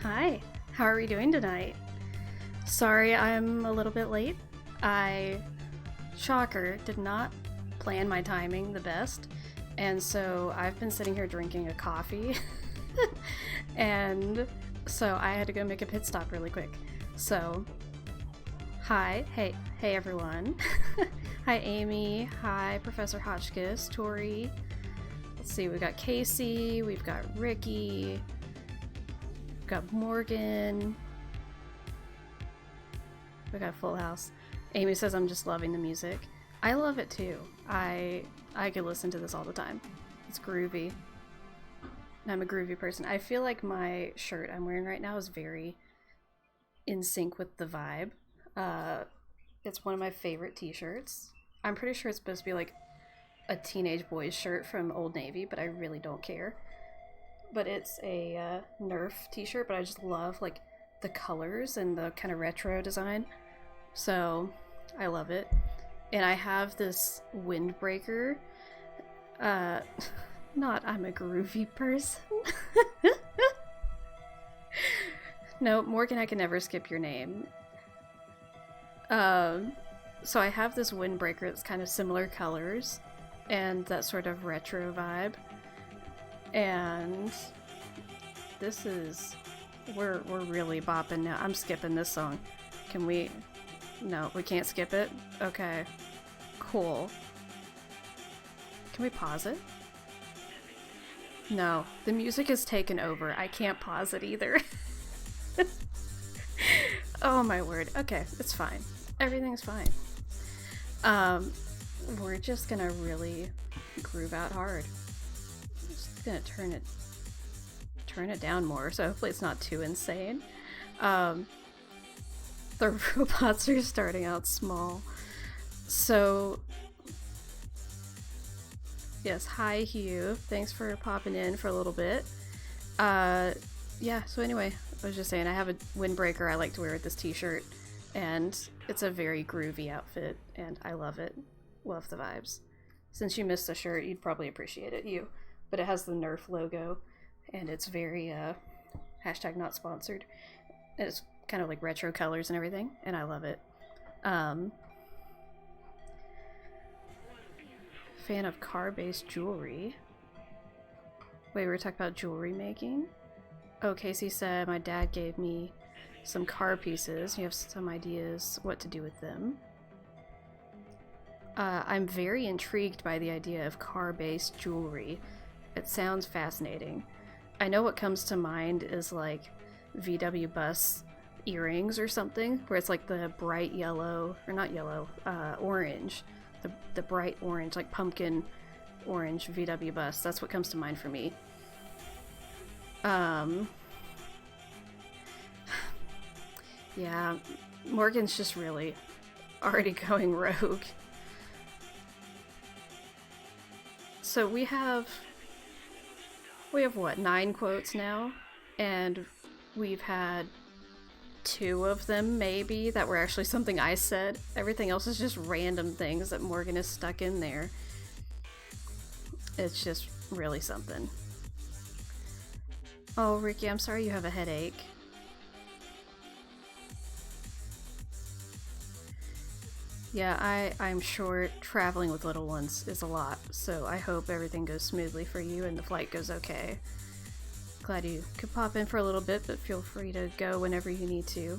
Hi, how are we doing tonight? Sorry I'm a little bit late. Shocker, did not plan my timing the best, and so I've been sitting here drinking a coffee, and so I had to go make a pit stop really quick. So, hey everyone. Hi Amy, hi Professor Hotchkiss, Tori. Let's see, we've got Casey, we've got Ricky, we've got Morgan, we got Full House. Amy says I'm just loving the music. I love it too. I could listen to this all the time. It's groovy. I'm a groovy person. I feel like my shirt I'm wearing right now is very in sync with the vibe. It's one of my favorite t-shirts. I'm pretty sure it's supposed to be like a teenage boy's shirt from Old Navy, but I really don't care. But it's a Nerf t-shirt, but I just love like the colors and the kind of retro design. So I love it. And I have this windbreaker. Not I'm a groovy person. No, Morgan, I can never skip your name. So I have this windbreaker that's kind of similar colors and that sort of retro vibe. And this is we're really bopping now. I'm skipping this song. Can we? No, we can't skip it? Okay. Cool. Can we pause it? No, the music is taken over. I can't pause it either. Oh my word. Okay, it's fine. Everything's fine. We're just gonna really groove out hard. Just gonna turn it down more, so hopefully it's not too insane. The robots are starting out small. So, yes, hi Hugh. Thanks for popping in for a little bit. Yeah, so anyway, I was just saying I have a windbreaker I like to wear with this t-shirt, and it's a very groovy outfit, and I love it. Love the vibes. Since you missed the shirt, you'd probably appreciate it, you. But it has the Nerf logo, and it's very, hashtag not sponsored. It's kind of like retro colors and everything, and I love it. Fan of car-based jewelry. Wait, we were talking about jewelry making? Oh, Casey said my dad gave me some car pieces. You have some ideas what to do with them. I'm very intrigued by the idea of car-based jewelry. It sounds fascinating. I know what comes to mind is like VW bus earrings or something, where it's like the bright yellow, or not yellow, orange, the bright orange, like pumpkin orange VW bus. That's what comes to mind for me. Yeah, Morgan's just really already going rogue. So we have what, 9 quotes now, and we've had 2 of them maybe that were actually something I said. Everything else is just random things that Morgan has stuck in there. It's just really something. Oh, Ricky, I'm sorry you have a headache. Yeah, I'm sure traveling with little ones is a lot, so I hope everything goes smoothly for you and the flight goes okay. Glad you could pop in for a little bit, but feel free to go whenever you need to.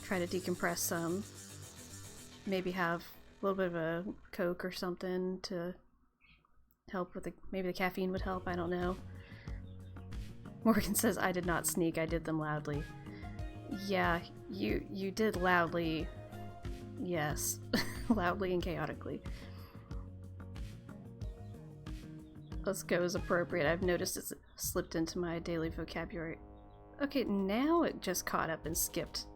Try to decompress some. Maybe have a little bit of a Coke or something to help with maybe the caffeine would help, I don't know. Morgan says, I did not sneak, I did them loudly. Yeah, you did loudly. Yes, loudly and chaotically. Let's go as appropriate. I've noticed it's slipped into my daily vocabulary. Okay, now it just caught up and skipped.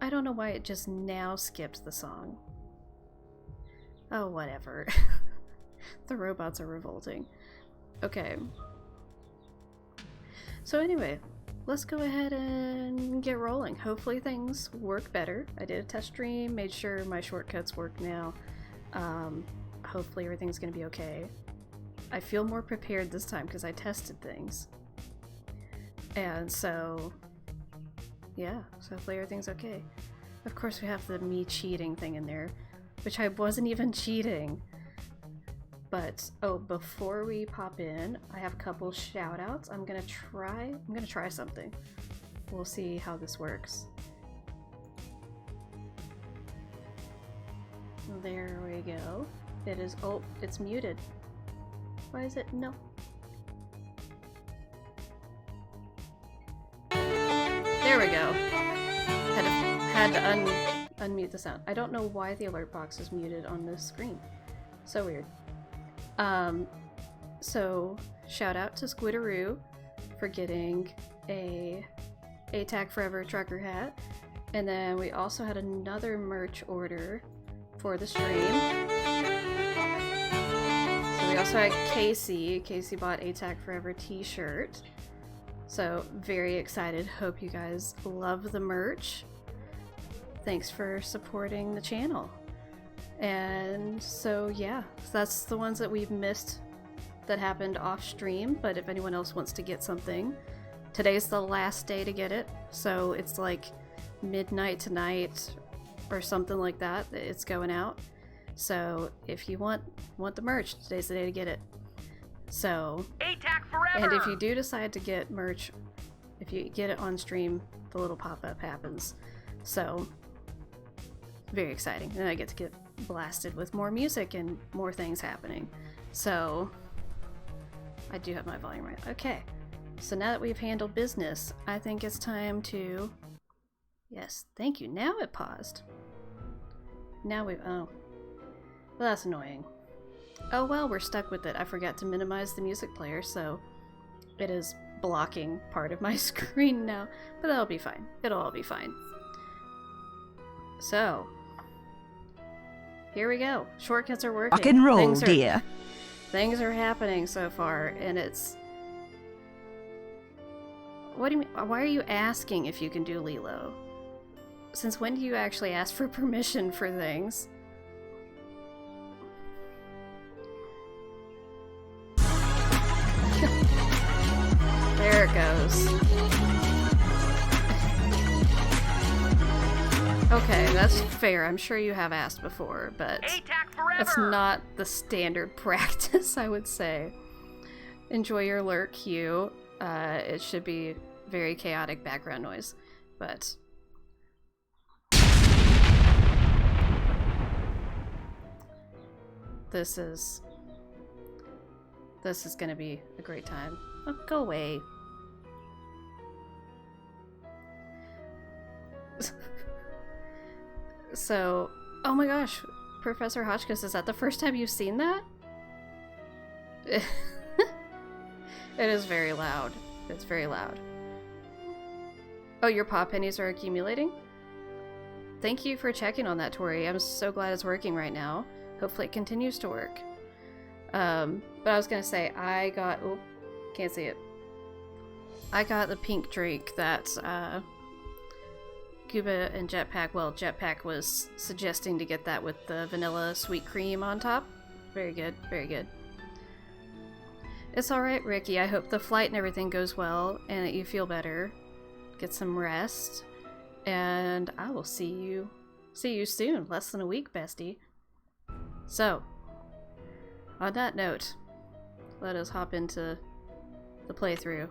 I don't know why it just now skipped the song. Oh, whatever. The robots are revolting. Okay. So anyway, let's go ahead and get rolling. Hopefully things work better. I did a test stream, made sure my shortcuts work now. Hopefully everything's gonna be okay. I feel more prepared this time because I tested things. And so, yeah, so hopefully everything's okay. Of course we have the me cheating thing in there, which I wasn't even cheating. But, oh, before we pop in, I have a couple shout outs. I'm gonna try something. We'll see how this works. There we go. It is, oh, it's muted. Why is it, no. There we go. Had to unmute the sound. I don't know why the alert box is muted on this screen. So weird. So shout out to Squiddaroo for getting a ATAC Forever trucker hat. And then we also had another merch order for the stream. So we also had Casey. Casey bought ATAC Forever t-shirt. So very excited. Hope you guys love the merch. Thanks for supporting the channel. And so yeah, that's the ones that we've missed that happened off stream, but if anyone else wants to get something, today's the last day to get it, so it's like midnight tonight or something like that, it's going out. So if you want the merch, today's the day to get it. So, ATAC forever! And if you do decide to get merch, if you get it on stream, the little pop-up happens. So very exciting. And I get to get blasted with more music and more things happening. So I do have my volume right. Okay, so now that we've handled business, I think it's time to, yes, thank you. Now it paused. Now we've, oh, well, that's annoying. Oh well, we're stuck with it. I forgot to minimize the music player, so it is blocking part of my screen now, but that'll be fine. It'll all be fine. So here we go. Shortcuts are working. Rock and roll, dear. Things are happening so far, and it's... What do you mean? Why are you asking if you can do Lilo? Since when do you actually ask for permission for things? There it goes. Okay, that's fair. I'm sure you have asked before, but it's not the standard practice, I would say. Enjoy your lurk, Hugh. It should be very chaotic background noise, but... This is gonna be a great time. Oh, go away. So, oh my gosh, Professor Hotchkiss, is that the first time you've seen that? It is very loud. It's very loud. Oh, your paw pennies are accumulating? Thank you for checking on that, Tori. I'm so glad it's working right now. Hopefully it continues to work. But I was gonna say, I got... Oh, can't see it. I got the pink drink that, Cuba and Jetpack, well, Jetpack was suggesting to get that with the vanilla sweet cream on top. Very good, very good. It's alright, Ricky. I hope the flight and everything goes well and that you feel better. Get some rest. And I will see you soon. Less than a week, bestie. So, on that note, let us hop into the playthrough.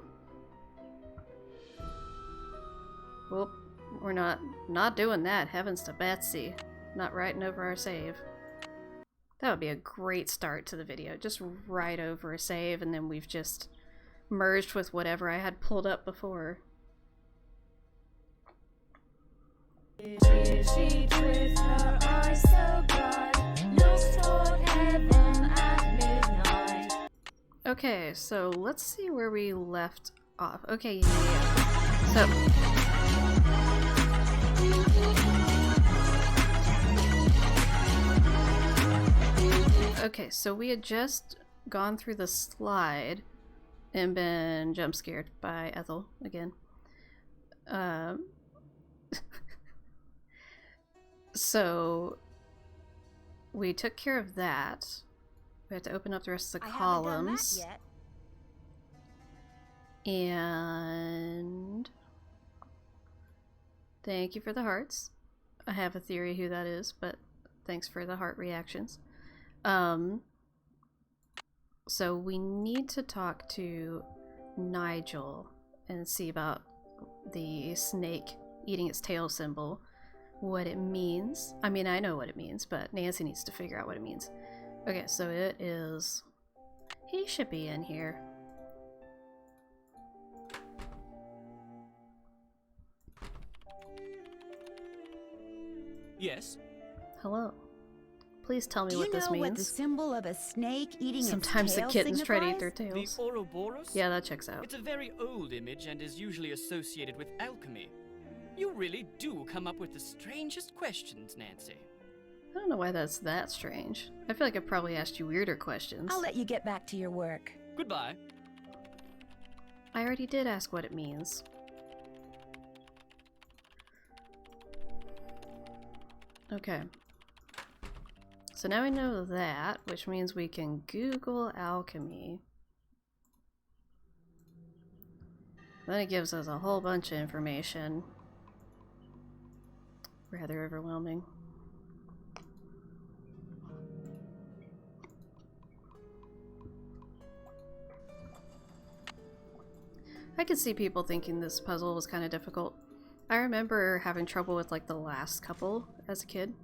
Whoop. We're not doing that. Heavens to Betsy. Not writing over our save. That would be a great start to the video. Just write over a save and then we've just merged with whatever I had pulled up before. She with her eyes so bright, looks toward heaven at midnight. Okay, so let's see where we left off. Okay, yeah. So... Okay, so we had just gone through the slide and been jump scared by Ethel again. So we took care of that. We had to open up the rest of the columns. I haven't done that yet. And thank you for the hearts. I have a theory who that is, but thanks for the heart reactions. So we need to talk to Nigel and see about the snake eating its tail symbol, what it means. I mean, I know what it means, but Nancy needs to figure out what it means. Okay, so it is... He should be in here. Yes? Hello. Please tell me what this Do you know what the means. symbol of a snake eating Sometimes its the tail kittens try to eat signifies? their tails. The Ouroboros? Yeah, that checks out. It's a very old image and is usually associated with alchemy. You really do come up with the strangest questions, Nancy. I don't know why that's that strange. I feel like I probably asked you weirder questions. I'll let you get back to your work. Goodbye. I already did ask what it means. Okay. So now we know that, which means we can Google alchemy. Then it gives us a whole bunch of information. Rather overwhelming. I could see people thinking this puzzle was kind of difficult. I remember having trouble with like the last couple as a kid.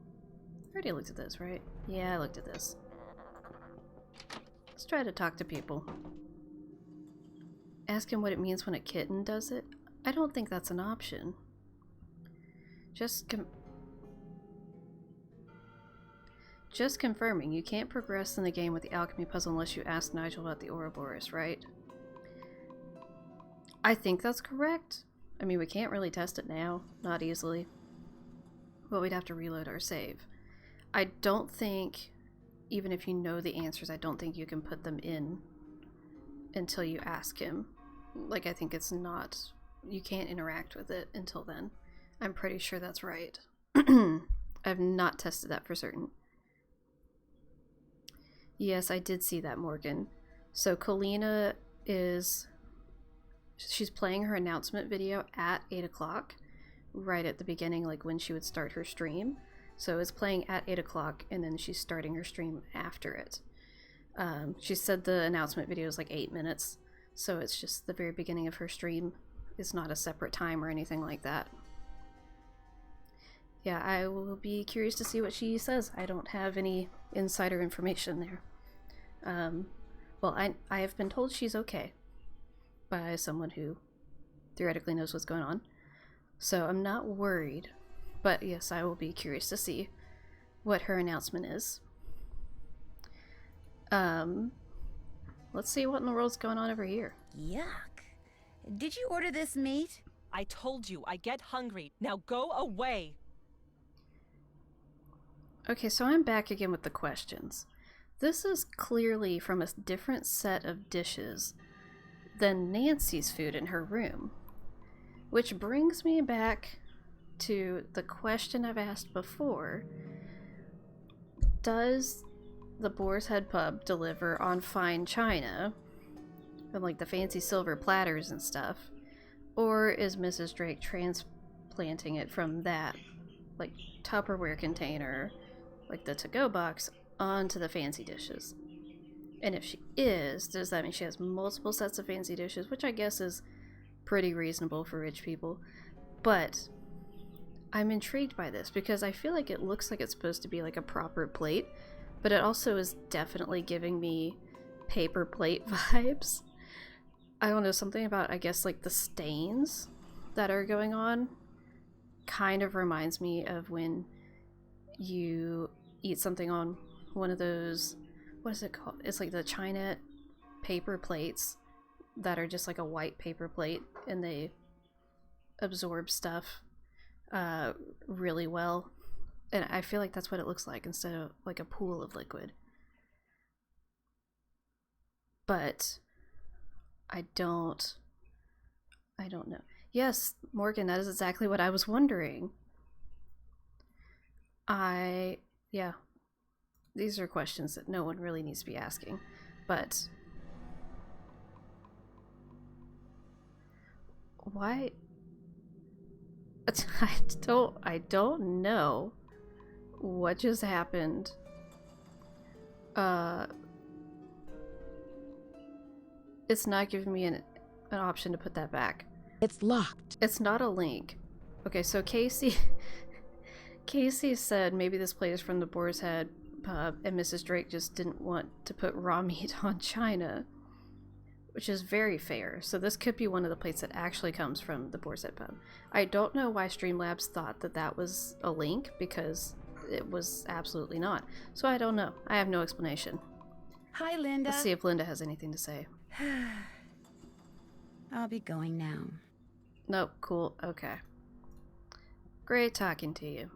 I already looked at this, right? Yeah, I looked at this. Let's try to talk to people. Ask him what it means when a kitten does it. I don't think that's an option. Just confirming, you can't progress in the game with the alchemy puzzle unless you ask Nigel about the Ouroboros, right? I think that's correct. I mean, we can't really test it now. Not easily. But we'd have to reload our save. I don't think, even if you know the answers, I don't think you can put them in until you ask him. Like, I think it's not... You can't interact with it until then. I'm pretty sure that's right. I've not tested that for certain. Yes, I did see that, Morgan. So Kalina is... She's playing her announcement video at 8 o'clock, right at the beginning, like when she would start her stream. So it's playing at 8 o'clock, and then she's starting her stream after it. She said the announcement video is like 8 minutes, so it's just the very beginning of her stream. It's not a separate time or anything like that. Yeah, I will be curious to see what she says. I don't have any insider information there. Well, I have been told she's okay by someone who theoretically knows what's going on. So I'm not worried. But yes, I will be curious to see what her announcement is. Let's see what in the world's going on over here. Yuck. Did you order this meat? I told you, I get hungry. Now go away. Okay, so I'm back again with the questions. This is clearly from a different set of dishes than Nancy's food in her room. Which brings me back to the question I've asked before. Does the Boar's Head Pub deliver on fine china and like the fancy silver platters and stuff? Or is Mrs. Drake transplanting it from that like Tupperware container, like the to-go box, onto the fancy dishes? And if she is, does that mean she has multiple sets of fancy dishes, which I guess is pretty reasonable for rich people? But I'm intrigued by this because I feel like it looks like it's supposed to be like a proper plate, but it also is definitely giving me paper plate vibes. I don't know, something about, I guess, like the stains that are going on kind of reminds me of when you eat something on one of those, what is it called? It's like the China paper plates that are just like a white paper plate and they absorb stuff really well. And I feel like that's what it looks like instead of like a pool of liquid. But I don't know. Yes, Morgan, that is exactly what I was wondering. Yeah. These are questions that no one really needs to be asking. But why? I don't know what just happened. It's not giving me an option to put that back. It's locked. It's not a link. Okay, so Casey said maybe this plate is from the Boar's Head Pub and Mrs. Drake just didn't want to put raw meat on china, which is very fair. So this could be one of the plates that actually comes from the Boar's Head Pub. I don't know why Streamlabs thought that that was a link, because it was absolutely not. So I don't know. I have no explanation. Hi, Linda. Let's see if Linda has anything to say. I'll be going now. Nope, cool, okay. Great talking to you.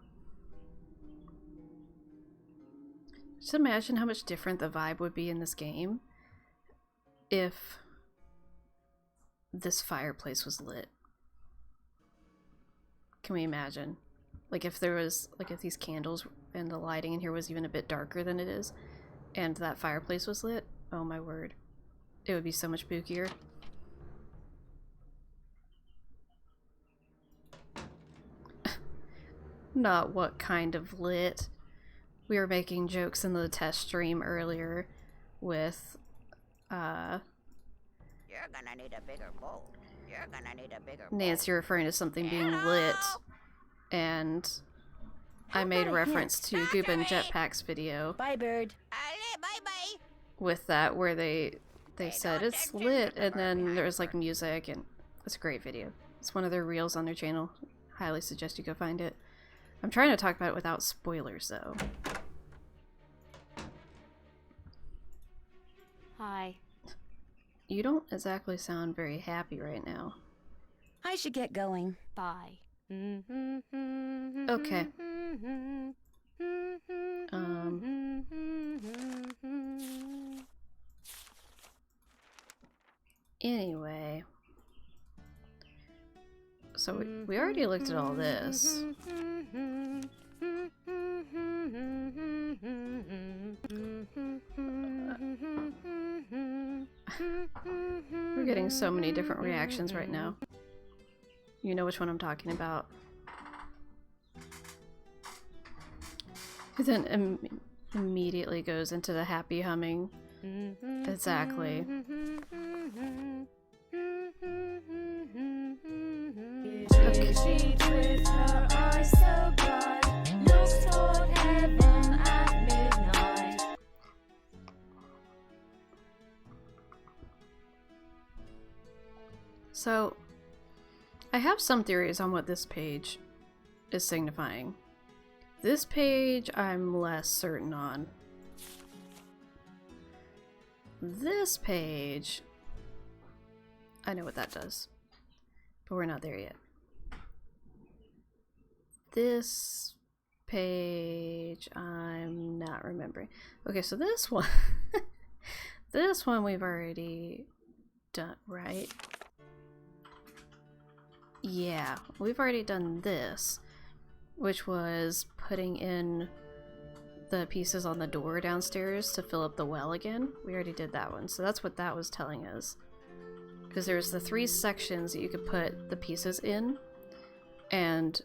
Just imagine how much different the vibe would be in this game if this fireplace was lit. Can we imagine? Like if there was, like if these candles and the lighting in here was even a bit darker than it is, and that fireplace was lit? Oh my word. It would be so much spookier. Not what kind of lit. We were making jokes in the test stream earlier with, You're gonna need a bigger bowl. You're gonna need a bigger bowl. Nancy referring to something being lit, and I made about a reference to Gooba and Jetpack's video Bye, bird. Bye-bye. with that, where they said it's lit, and then there's like music, and it's a great video. It's one of their reels on their channel. Highly suggest you go find it. I'm trying to talk about it without spoilers, though. Hi. You don't exactly sound very happy right now. I should get going. Bye. Okay. Anyway. So we already looked at all this. We're getting so many different reactions right now. You know which one I'm talking about. It then immediately goes into the happy humming. Exactly. Okay. Sheets with her eyes so bright, looks toward heaven at midnight. So, I have some theories on what this page is signifying. This page I'm less certain on. This page, I know what that does, but we're not there yet. This page, I'm not remembering. Okay, so this one, this one we've already done, right? Yeah, we've already done this, which was putting in the pieces on the door downstairs to fill up the well again. We already did that one, so that's what that was telling us. Because there's the 3 sections that you could put the pieces in, and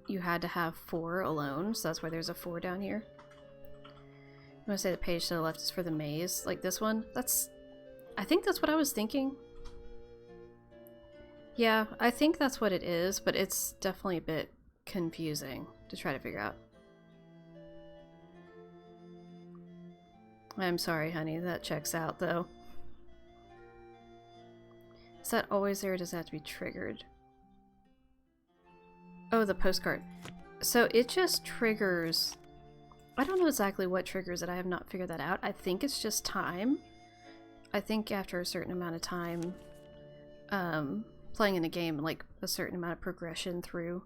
you had to have 4 alone, so that's why there's a 4 down here. I'm gonna say the page to the left is for the maze, like this one. I think that's what I was thinking. Yeah, I think that's what it is, but it's definitely a bit confusing to try to figure out. I'm sorry, honey, that checks out, though. Is that always there, or does that have to be triggered? Oh, the postcard. So it just triggers... I don't know exactly what triggers it. I have not figured that out. I think it's just time. I think after a certain amount of time playing in the game, like a certain amount of progression through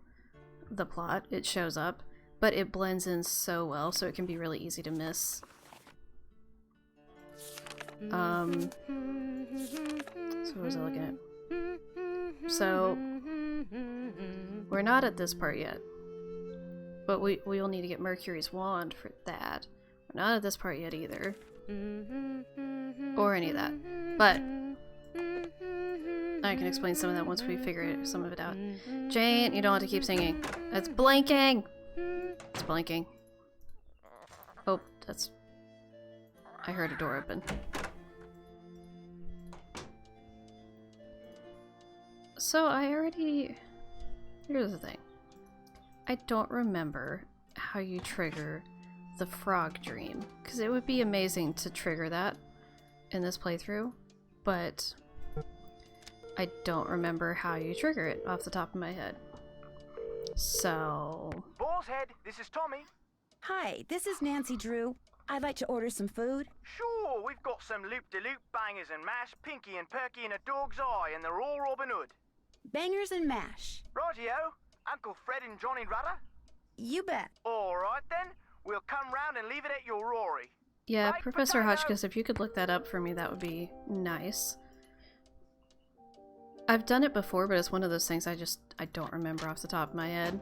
the plot, it shows up. But it blends in so well, so it can be really easy to miss. So what was I looking at? So we're not at this part yet, but we will need to get Mercury's wand for that. We're not at this part yet either, or any of that, but I can explain some of that once we figure some of it out. Jane, you don't have to keep singing. It's blinking. It's blinking. Oh, that's... I heard a door open. So I already... Here's the thing. I don't remember how you trigger the frog dream, because it would be amazing to trigger that in this playthrough, but I don't remember how you trigger it off the top of my head. So... Boar's Head, this is Tommy. Hi, this is Nancy Drew. I'd like to order some food. Sure, we've got some loop-de-loop bangers and mash, Pinky and Perky and a dog's eye, and they're all Robin Hood. Bangers and mash. Rightio, Uncle Fred and Johnny Rudder. You bet. All right then, we'll come round and leave it at your Rory. yeah, Right, Professor potato. Hotchkiss, if you could look that up for me, that would be nice. I've done it before, but it's one of those things I don't remember off the top of my head.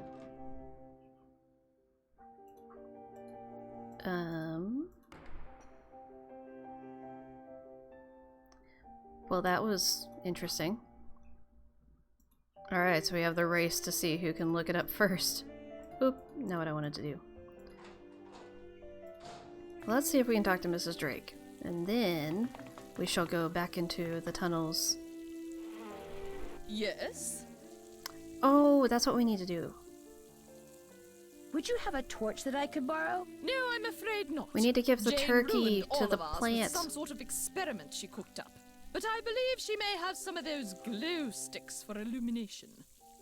Well, that was interesting. Alright, so we have the race to see who can look it up first. Oop, not what I wanted to do. Let's see if we can talk to Mrs. Drake. And then we shall go back into the tunnels. Yes? Oh, that's what we need to do. Would you have a torch that I could borrow? No, I'm afraid not. We need to give the Jane turkey ruined to all the of ours plant. with some sort of experiment she cooked up. But I believe she may have some of those glow sticks for illumination.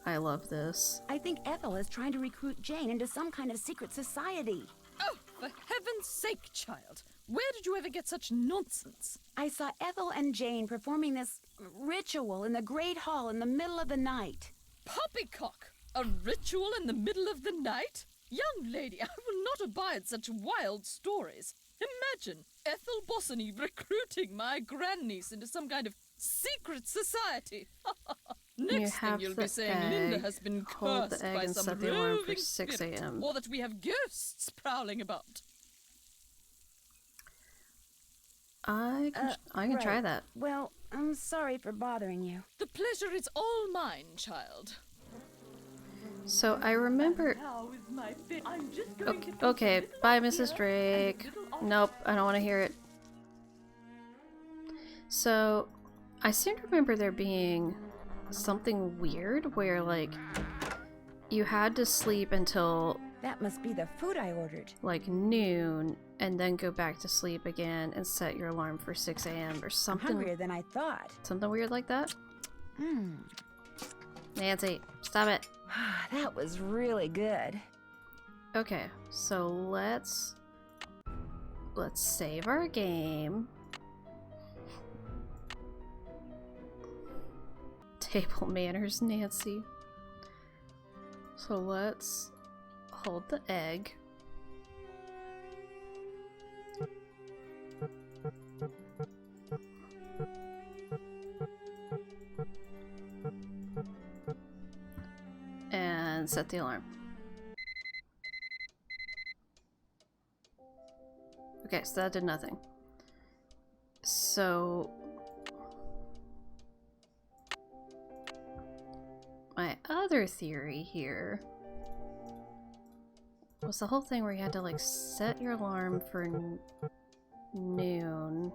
I love this. I think Ethel is trying to recruit Jane into some kind of secret society. Oh, for heaven's sake, child. Where did you ever get such nonsense? I saw Ethel and Jane performing this ritual in the Great Hall in the middle of the night. Poppycock! A ritual in the middle of the night? Young lady, I will not abide such wild stories. Imagine Ethel Bossany recruiting my grandniece into some kind of secret society. Next thing have you'll the be saying Linda egg, has been hold the cursed egg by and some set the alarm for roving 6 spirit, a.m. or that we have ghosts prowling about. I can try Right. that. Well, I'm sorry for bothering you. The pleasure is all mine, child. So I remember... Okay, bye Mrs. Drake. Nope, I don't want to hear it. So, I seem to remember there being something weird where, like, you had to sleep until, That must be the food I ordered. like, noon, and then go back to sleep again and set your alarm for 6 a.m. or I'm something. hungrier than I thought. Something weird like that? Mmm, Nancy, stop it. that was really good. Okay, so let's save our game. Table manners, Nancy. So let's hold the egg. And set the alarm. Okay, so that did nothing. So my other theory here was the whole thing where you had to like set your alarm for noon.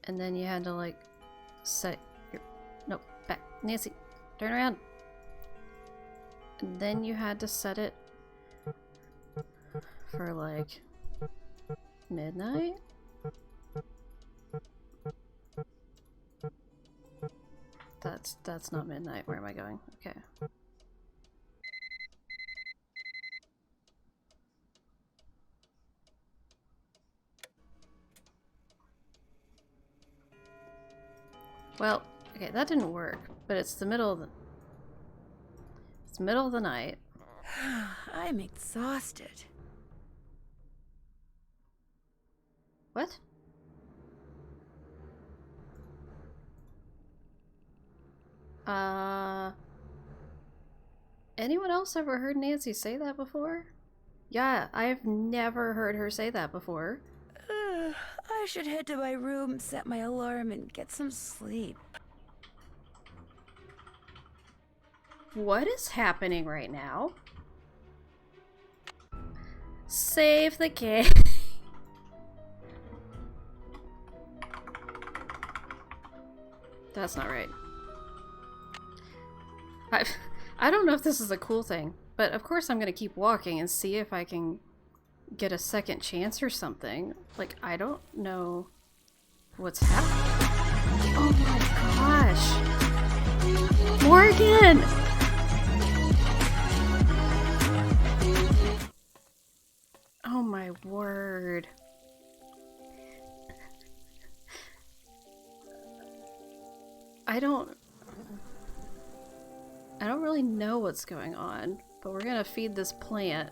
And then you had to like set your... No, back. Nancy, turn around. And then you had to set it for like midnight? That's not midnight. Where am I going? Okay. Well, okay, that didn't work, but it's the middle of the night. I'm exhausted. What? Anyone else ever heard Nancy say that before? Yeah, I've never heard her say that before. I should head to my room, set my alarm, and get some sleep. What is happening right now? Save the game. That's not right. I don't know if this is a cool thing, but of course I'm gonna keep walking and see if I can get a second chance or something. Like, I don't know what's happening. Oh my gosh! Morgan! Oh my word. I don't really know what's going on, but we're gonna feed this plant.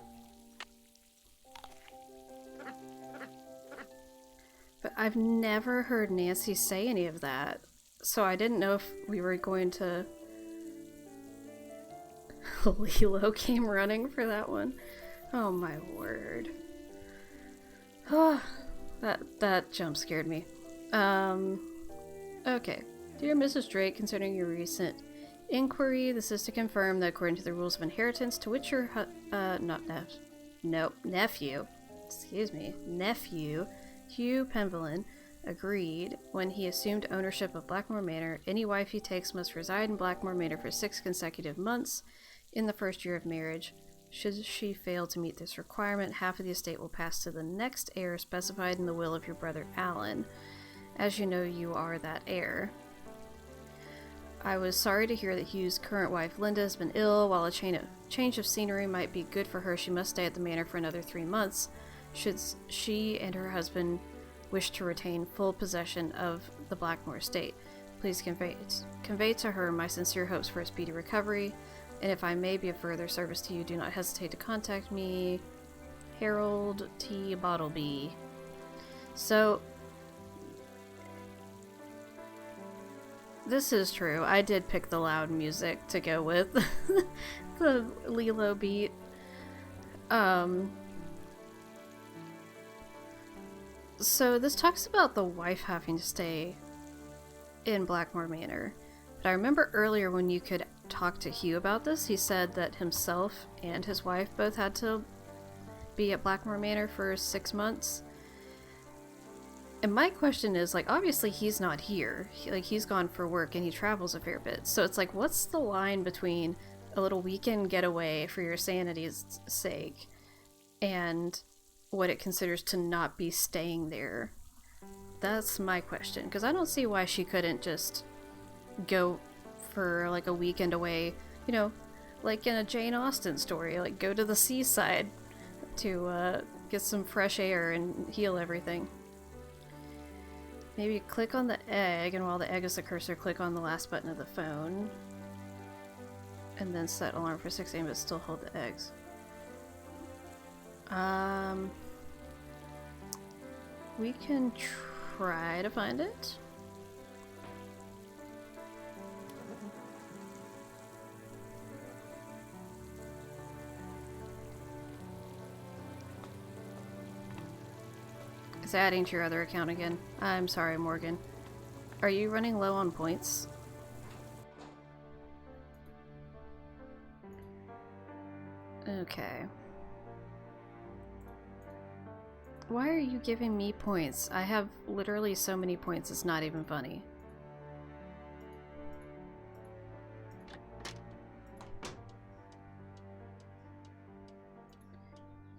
But I've never heard Nancy say any of that, so I didn't know if we were going to... Lilo came running for that one. Oh my word. Oh, that jump scared me. Okay. Dear Mrs. Drake, concerning your recent inquiry, this is to confirm that according to the rules of inheritance to which your nephew, Hugh Penvillin, agreed when he assumed ownership of Blackmoor Manor, any wife he takes must reside in Blackmoor Manor for 6 consecutive months in the first year of marriage. Should she fail to meet this requirement, half of the estate will pass to the next heir specified in the will of your brother Alan. As you know, you are that heir. I was sorry to hear that Hugh's current wife Linda has been ill. While a change of scenery might be good for her, she must stay at the manor for another 3 months. Should she and her husband wish to retain full possession of the Blackmoor estate, please convey to her my sincere hopes for a speedy recovery, and if I may be of further service to you, do not hesitate to contact me. Harold T. Bottleby. So, this is true. I did pick the loud music to go with the Lilo beat. So this talks about the wife having to stay in Blackmoor Manor. But I remember earlier when you could talk to Hugh about this, he said that himself and his wife both had to be at Blackmoor Manor for 6 months. And my question is, like, obviously he's not here. He's gone for work and he travels a fair bit. So it's like, what's the line between a little weekend getaway for your sanity's sake and what it considers to not be staying there? That's my question. Because I don't see why she couldn't just go for like a weekend away, you know, like in a Jane Austen story, like go to the seaside to get some fresh air and heal everything. Maybe click on the egg, and while the egg is the cursor, click on the last button of the phone. And then set alarm for 6 a.m. but still hold the eggs. We can try to find it. It's adding to your other account again. I'm sorry, Morgan. Are you running low on points? Okay. Why are you giving me points? I have literally so many points, it's not even funny.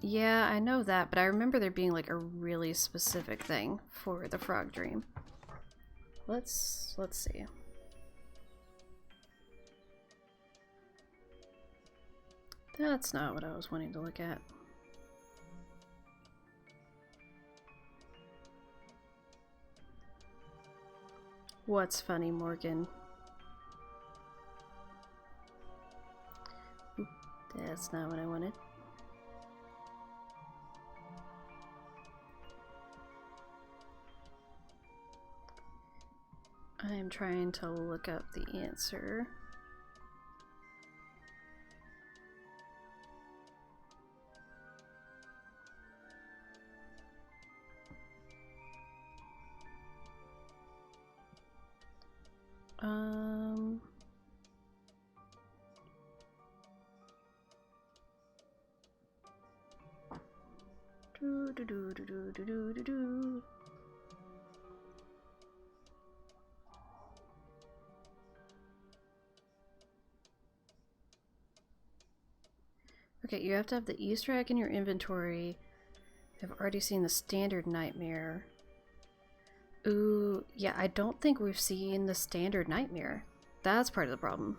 Yeah, I know that, but I remember there being like a really specific thing for the frog dream. Let's see. That's not what I was wanting to look at. What's funny, Morgan? Oop, that's not what I wanted. I'm trying to look up the answer. Okay, you have to have the Easter egg in your inventory. I've already seen the standard nightmare. Ooh, yeah, I don't think we've seen the standard nightmare. That's part of the problem.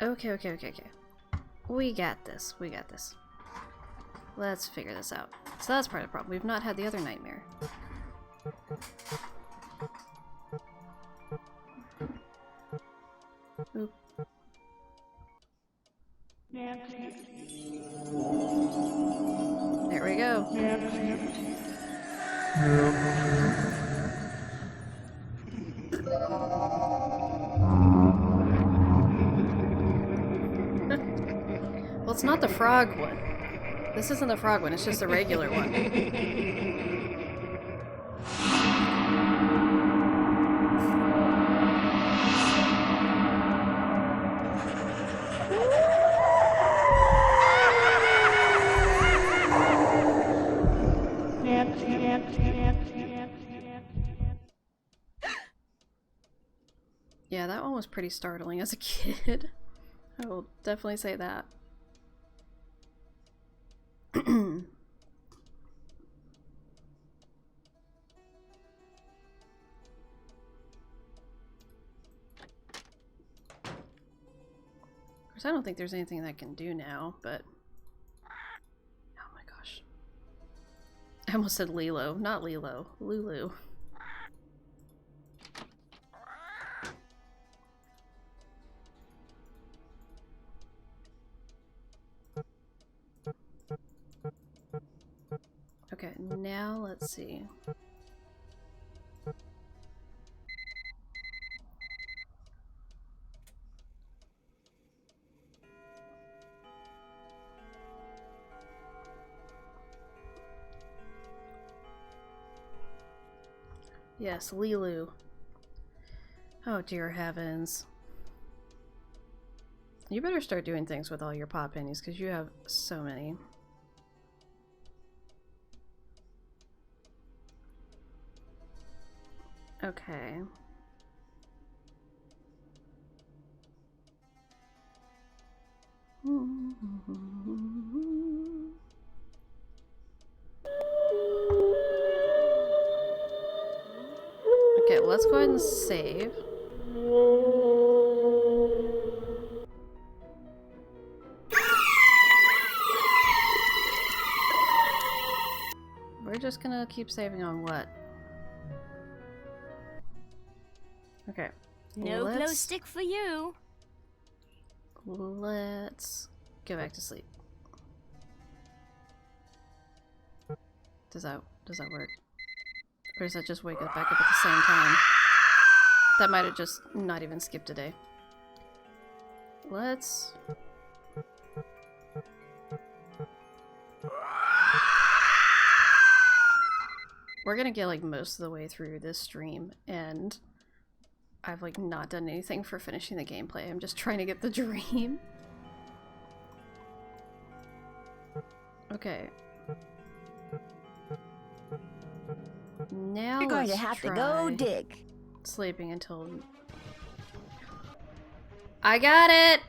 Okay. We got this. Let's figure this out. So that's part of the problem. We've not had the other nightmare. Oop. There we go. Well, it's not the frog one. This isn't the frog one, it's just the regular one. Yeah, that one was pretty startling as a kid. I will definitely say that. Of course, I don't think there's anything that I can do now, but... Oh my gosh. I almost said Lilo. Not Lilo. Lulu. Okay, now let's see. Yes, Lilu. Oh dear heavens. You better start doing things with all your pop pennies, because you have so many. Okay. Okay, Okay, let's go ahead and save. We're just gonna keep saving on what? Okay. No glow stick for you. Let's go back to sleep. Does that work? Or does that just wake us back up at the same time? That might have just not even skipped a day. Let's... We're gonna get like most of the way through this stream, and I've like not done anything for finishing the gameplay. I'm just trying to get the dream. Okay. Now You're going to let's have to try go dig. sleeping until... I got it!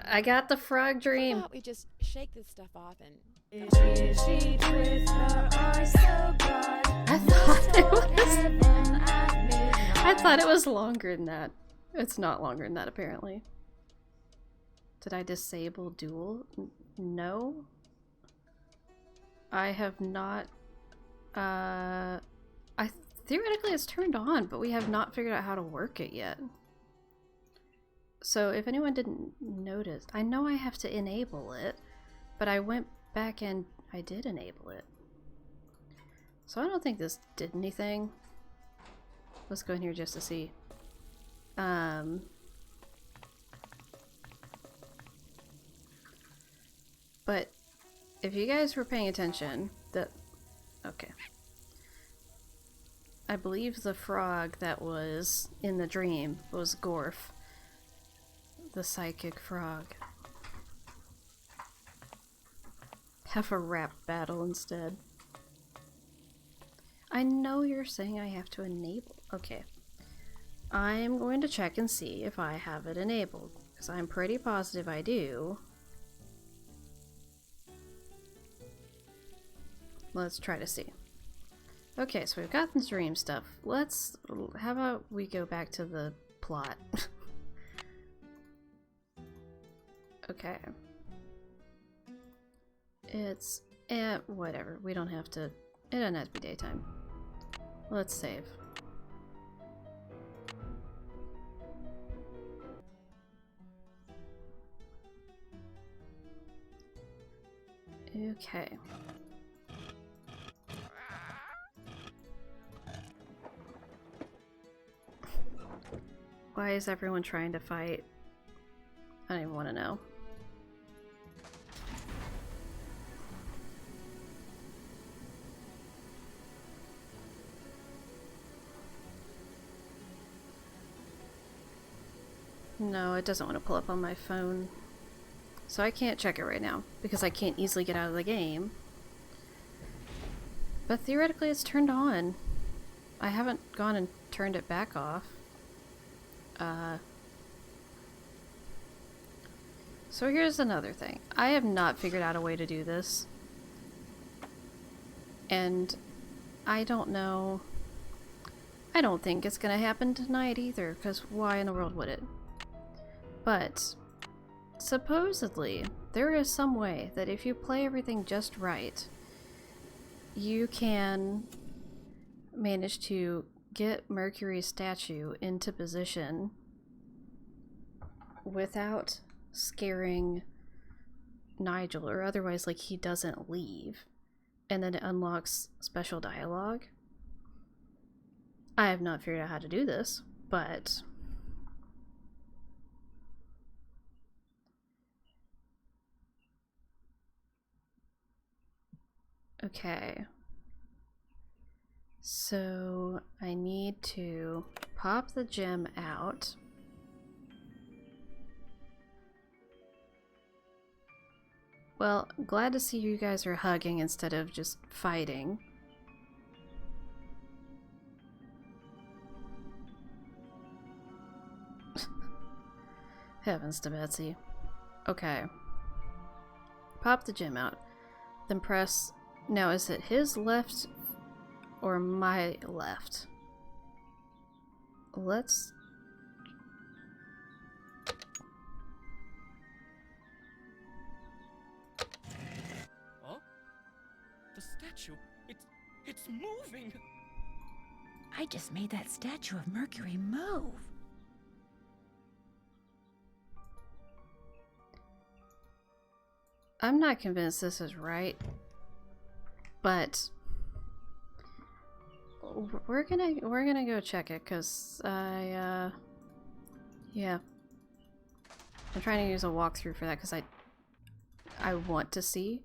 I got the frog How dream. about we just shake this stuff off and I thought it was longer than that. It's not longer than that, apparently. Did I disable duel? No. I have not... theoretically it's turned on, but we have not figured out how to work it yet. So if anyone didn't notice, I know I have to enable it, but I went back and I did enable it. So I don't think this did anything. Let's go in here just to see. But if you guys were paying attention, okay. I believe the frog that was in the dream was Gorf, the psychic frog. Have a rap battle instead. I know you're saying I have to enable. Okay. I'm going to check and see if I have it enabled, because I'm pretty positive I do. Let's try to see. Okay, so we've got the dream stuff. How about we go back to the plot? Okay. It's, whatever. We don't have to, it doesn't have to be daytime. Let's save. Okay. Why is everyone trying to fight? I don't even want to know. No, it doesn't want to pull up on my phone. So I can't check it right now, because I can't easily get out of the game. But theoretically it's turned on. I haven't gone and turned it back off. So here's another thing. I have not figured out a way to do this. And I don't know. I don't think it's gonna happen tonight either, because why in the world would it? But supposedly there is some way that if you play everything just right, you can manage to get Mercury's statue into position without scaring Nigel, or otherwise like he doesn't leave, and then it unlocks special dialogue. I have not figured out how to do this, but okay. So I need to pop the gem out. Well, glad to see you guys are hugging instead of just fighting. Heavens to Betsy. Okay. Pop the gem out. Then press... Now, is it his left or my left? let's... Oh? The statue, it's moving! I just made that statue of Mercury move. I'm not convinced this is right, but we're gonna go check it, because yeah, I'm trying to use a walkthrough for that because I want to see,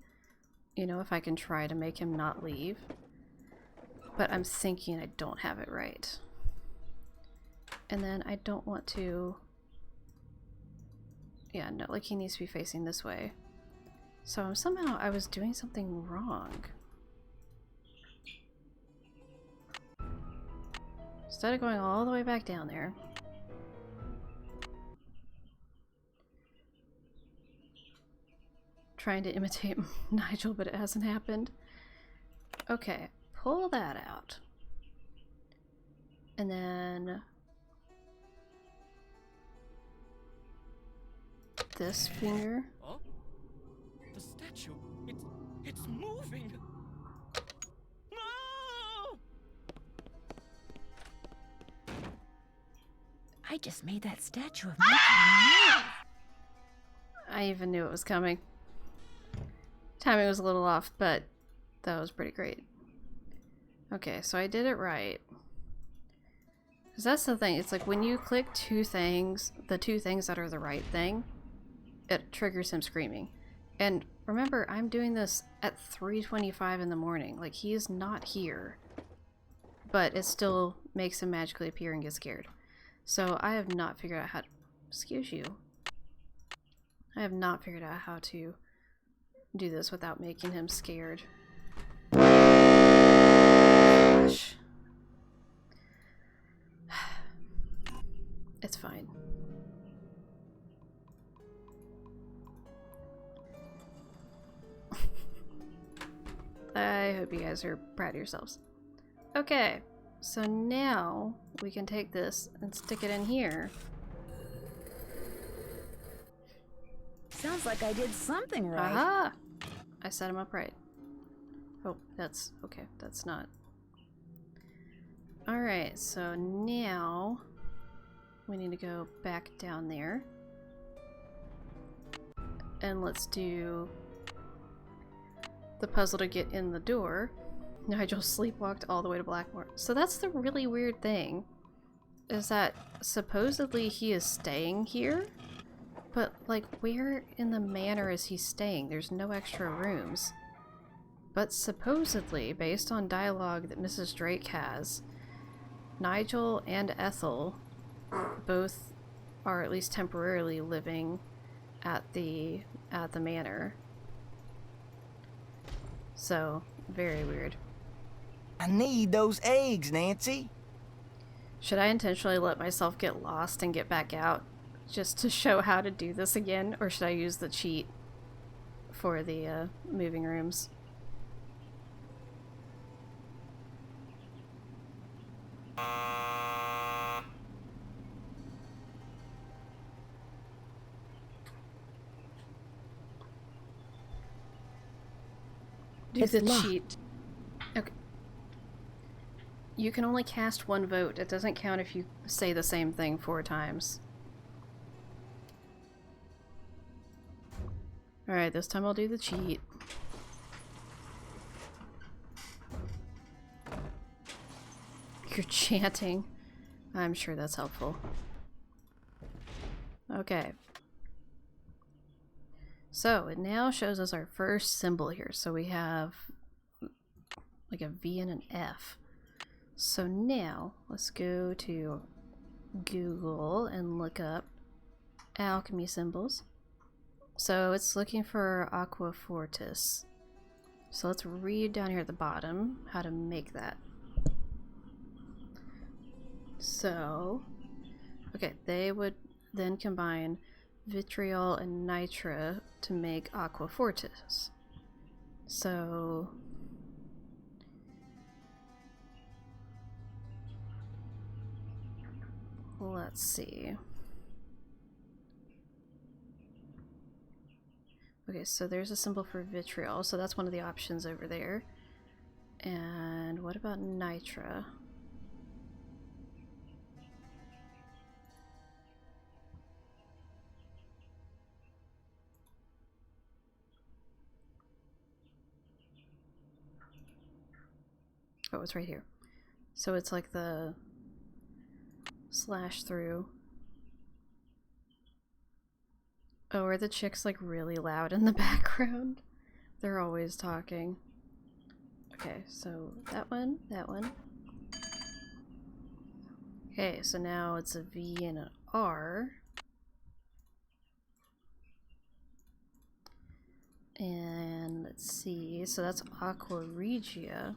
you know, if I can try to make him not leave, but I'm thinking I don't have it right, and then I don't want to, yeah, no, like he needs to be facing this way. So somehow I was doing something wrong. Instead of going all the way back down there. Trying to imitate Nigel, but it hasn't happened. Okay, pull that out. And then this finger. Oh? The statue, it's moving! No! I just made that statue of Mercury move. I even knew it was coming. Timing was a little off, but that was pretty great. Okay, so I did it right. Because that's the thing, it's like when you click two things, the two things that are the right thing, it triggers him screaming. And remember, I'm doing this at 3:25 in the morning. Like, he is not here. But it still makes him magically appear and get scared. So I have not figured out how to... Excuse you. I have not figured out how to do this without making him scared. Gosh. It's fine. I hope you guys are proud of yourselves. Okay, so now we can take this and stick it in here. Sounds like I did something right. Aha! I set him up right. Oh, that's okay. That's not. Alright, so now we need to go back down there. And let's do the puzzle to get in the door. Nigel sleepwalked all the way to Blackmoor. So that's the really weird thing, is that supposedly he is staying here, but like where in the manor is he staying? There's no extra rooms. But supposedly, based on dialogue that Mrs. Drake has, Nigel and Ethel both are at least temporarily living at the manor. So, very weird. I need those eggs, Nancy. Should I intentionally let myself get lost and get back out just to show how to do this again, or should I use the cheat for the moving rooms? Do It's the locked. cheat. Okay. You can only cast one vote. It doesn't count if you say the same thing 4 times. Alright, this time I'll do the cheat. You're chanting. I'm sure that's helpful. Okay. So, it now shows us our first symbol here. So we have like a V and an F. So now, let's go to Google and look up alchemy symbols. So it's looking for Aqua Fortis. So let's read down here at the bottom how to make that. So, okay, they would then combine vitriol and nitra to make Aqua Fortis. So, let's see. Okay, so there's a symbol for vitriol, so that's one of the options over there. And what about nitra? Oh, it's right here. So it's like the slash through. Oh, are the chicks like really loud in the background? They're always talking. Okay, so that one, that one. Okay, so now it's a V and an R. And let's see, so that's Aqua Regia,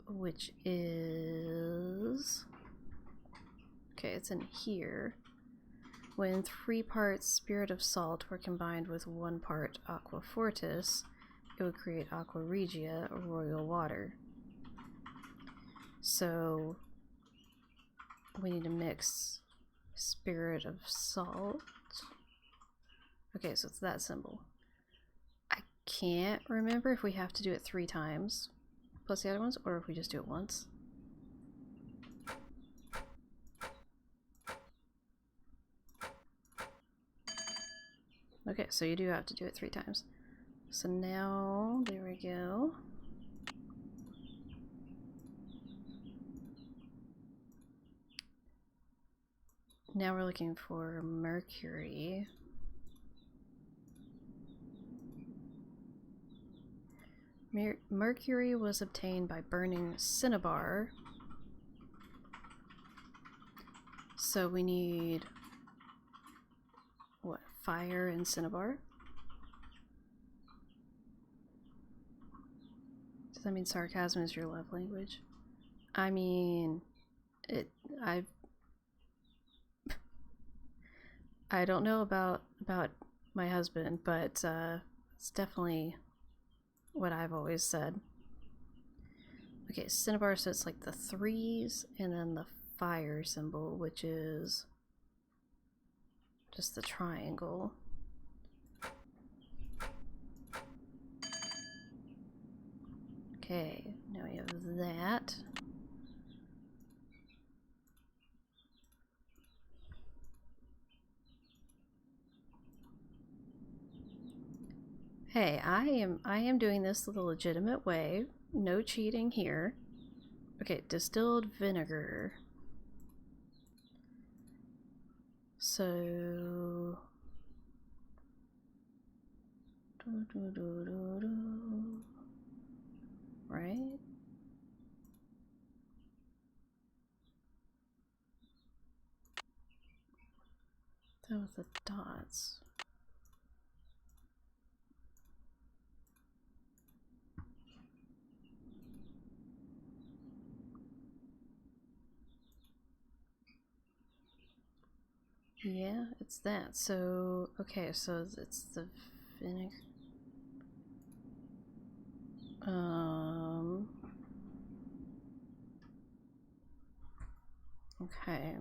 which is... Okay, it's in here. When 3 parts Spirit of Salt were combined with 1 part Aqua Fortis, it would create Aqua Regia, Royal Water. So we need to mix Spirit of Salt. Okay, so it's that symbol. I can't remember if we have to do it 3 times plus the other ones, or if we just do it once. Okay, so you do have to do it 3 times. So now, there we go. Now we're looking for Mercury. Mercury was obtained by burning cinnabar. So we need... what? Fire and cinnabar? Does that mean sarcasm is your love language? I mean... I don't know about my husband, but it's definitely what I've always said. Okay, cinnabar, so it's like the 3s, and then the fire symbol, which is just the triangle. Okay, now we have that. Hey, I am doing this the legitimate way. No cheating here. Okay, distilled vinegar. So... right? That was the dots. Yeah, it's that. So, okay, so it's the vinegar. Okay.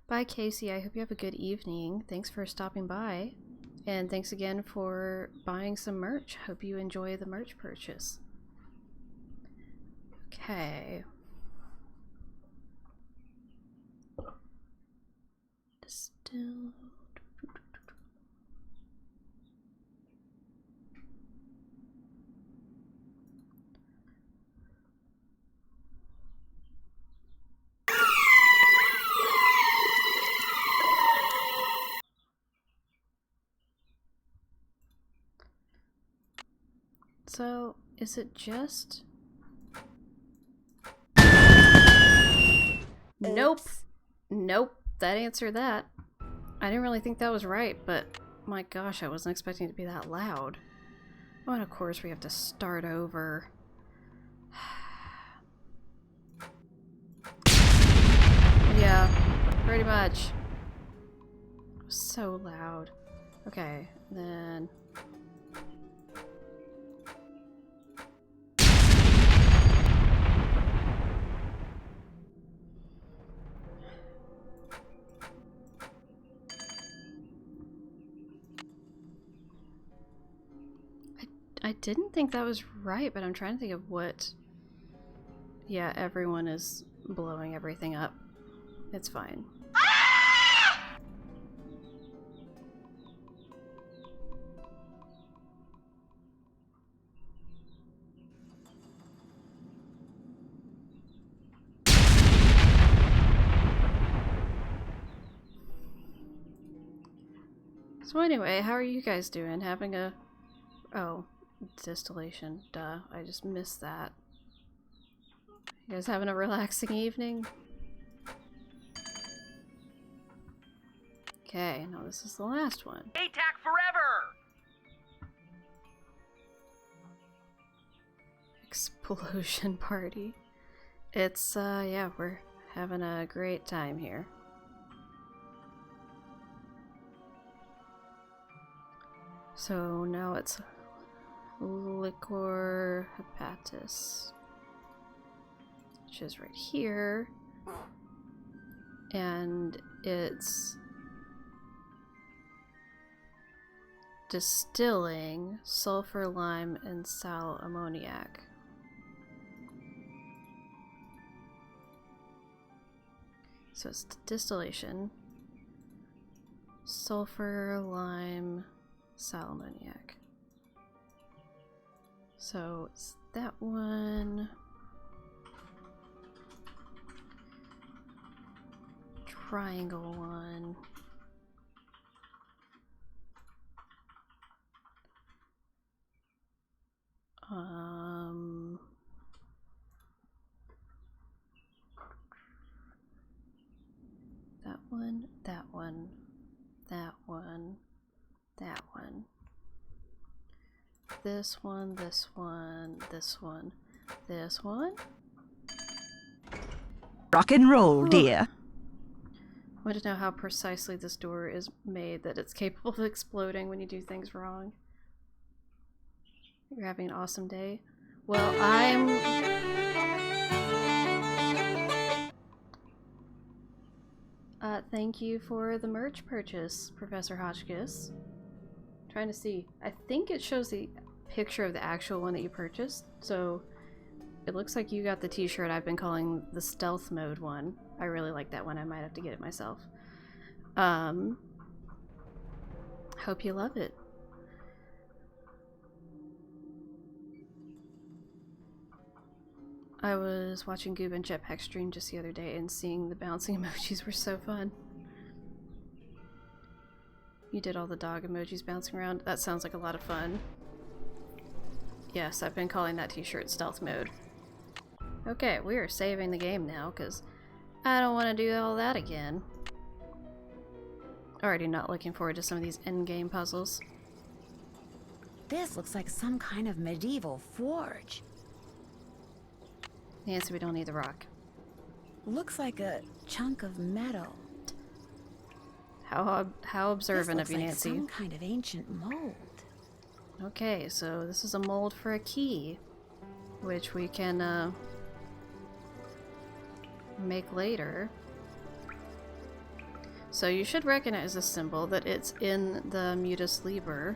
Bye, Casey. I hope you have a good evening. Thanks for stopping by. And thanks again for buying some merch. Hope you enjoy the merch purchase. Okay. Distill. So, is it just... Nope. Nope. That answered that. I didn't really think that was right, but my gosh, I wasn't expecting it to be that loud. Oh, and of course we have to start over. Yeah, pretty much. It was so loud. Okay, then... didn't think that was right, but I'm trying to think of what... Yeah, everyone is blowing everything up. It's fine. So anyway, how are you guys doing? Having a... Oh, distillation. Duh, I just missed that. You guys having a relaxing evening? Okay, now this is the last one. ATAC forever! Explosion party. It's, yeah, we're having a great time here. So now it's liquor hepatis, which is right here, and it's distilling sulfur, lime, and sal ammoniac. So it's distillation, sulfur, lime, sal ammoniac. So it's that one. Triangle one. That one, that one, that one, that one. This one, this one, this one, this one. Rock and roll, dear. I want to know how precisely this door is made that it's capable of exploding when you do things wrong. You're having an awesome day. Well, thank you for the merch purchase, Professor Hotchkiss. Trying to see. I think it shows the picture of the actual one that you purchased, so it looks like you got the t-shirt I've been calling the stealth mode one. I really like that one. I might have to get it myself. Hope you love it. I was watching Goob and Jetpack stream just the other day, and seeing the bouncing emojis were so fun. You did all the dog emojis bouncing around? That sounds like a lot of fun. Yes, I've been calling that t-shirt stealth mode. Okay, we are saving the game now, because I don't want to do all that again. Already not looking forward to some of these endgame puzzles. This looks like some kind of medieval forge. Nancy, we don't need the rock. Looks like a chunk of metal. How observant of you, like Nancy. Some kind of ancient mold. Okay, so this is a mold for a key, which we can make later. So you should recognize this symbol, that it's in the Mutus Liber.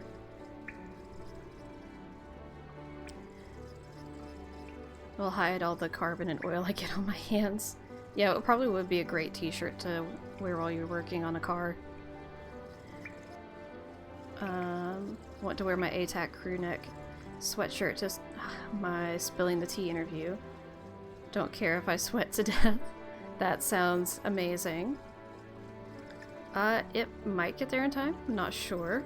We'll hide all the carbon and oil I get on my hands. Yeah, it probably would be a great t-shirt to wear while you're working on a car. Want to wear my ATAC crew neck sweatshirt to my spilling the tea interview. Don't care if I sweat to death. That sounds amazing. It might get there in time. I'm not sure.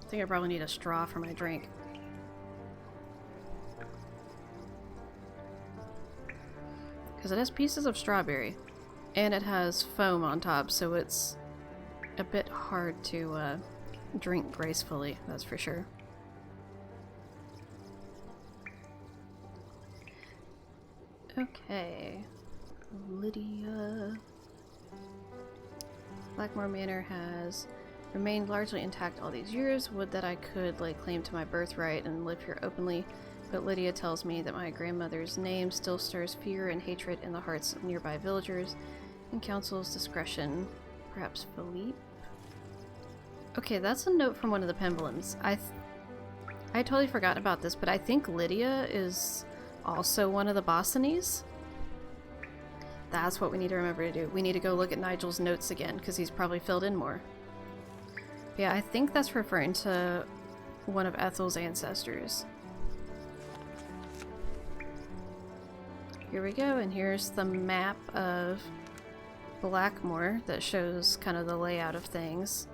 I think I probably need a straw for my drink. Because it has pieces of strawberry. And it has foam on top, so it's a bit hard to drink gracefully, that's for sure. Okay. Lydia. Blackmoor Manor has remained largely intact all these years. Would that I could lay claim to my birthright and live here openly but Lydia tells me that my grandmother's name still stirs fear and hatred in the hearts of nearby villagers and counsels discretion. Perhaps Philippe? Okay, that's a note from one of the Pemblins. I totally forgot about this, but I think Lydia is also one of the Bostonese. That's what we need to remember to do. We need to go look at Nigel's notes again, because he's probably filled in more. Yeah, I think that's referring to one of Ethel's ancestors. Here we go, and here's the map of Blackmoor that shows kind of the layout of things.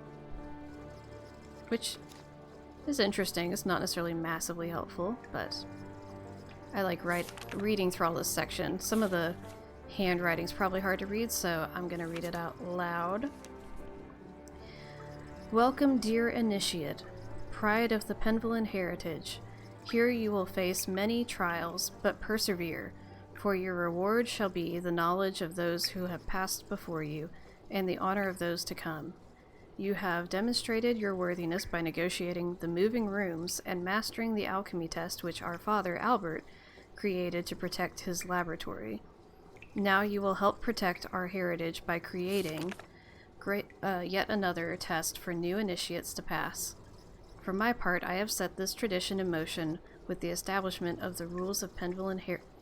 Which is interesting. It's not necessarily massively helpful, but I like reading through all this section. Some of the handwriting's probably hard to read, so I'm gonna read it out loud. Welcome, dear initiate, pride of the Penvillin heritage. Here you will face many trials, but persevere, for your reward shall be the knowledge of those who have passed before you, and the honor of those to come. You have demonstrated your worthiness by negotiating the moving rooms and mastering the alchemy test which our father, Albert, created to protect his laboratory. Now you will help protect our heritage by creating yet another test for new initiates to pass. For my part, I have set this tradition in motion with the establishment of the rules of Penville